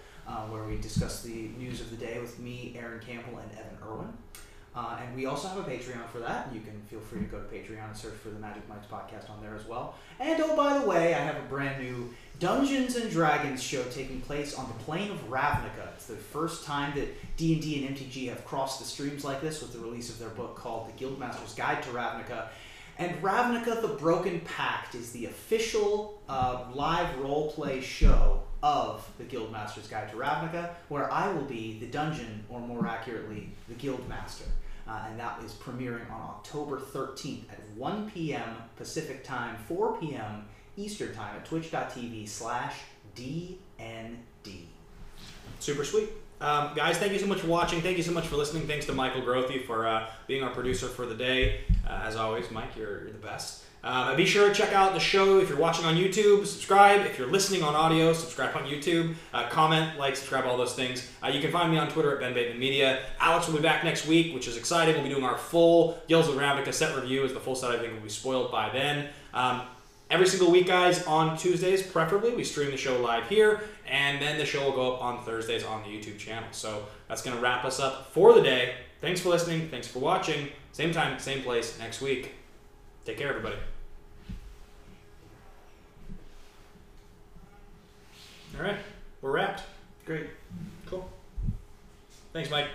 S3: where we discuss the news of the day with me, Aaron Campbell, and Evan Irwin. And we also have a Patreon for that. You can feel free to go to Patreon and search for the Magic Mics podcast on there as well. And oh, by the way, I have a brand new Dungeons and Dragons show taking place on the plane of Ravnica. It's the first time that D&D and MTG have crossed the streams like this with the release of their book called The Guildmaster's Guide to Ravnica. And Ravnica the Broken Pact is the official live roleplay show of the Guildmaster's Guide to Ravnica, where I will be the dungeon, or more accurately, the Guildmaster. And that is premiering on October 13th at 1 p.m. Pacific Time, 4 p.m. Eastern Time at twitch.tv/DND.
S1: Super sweet. Guys, thank you so much for watching. Thank you so much for listening. Thanks to Michael Grothy for being our producer for the day. As always, Mike, you're the best. Be sure to check out the show if you're watching on YouTube. Subscribe. If you're listening on audio, subscribe on YouTube. Comment, like, subscribe, all those things. You can find me on Twitter at Ben Bateman Media. Alex will be back next week, which is exciting. We'll be doing our full Guilds of Ravnica set review, as the full set I think will be spoiled by then. Every single week, guys, on Tuesdays, preferably, we stream the show live here, and then the show will go up on Thursdays on the YouTube channel. So that's going to wrap us up for the day. Thanks for listening. Thanks for watching. Same time, same place next week. Take care, everybody. All right, we're wrapped.
S3: Great.
S1: Cool. Thanks, Mike.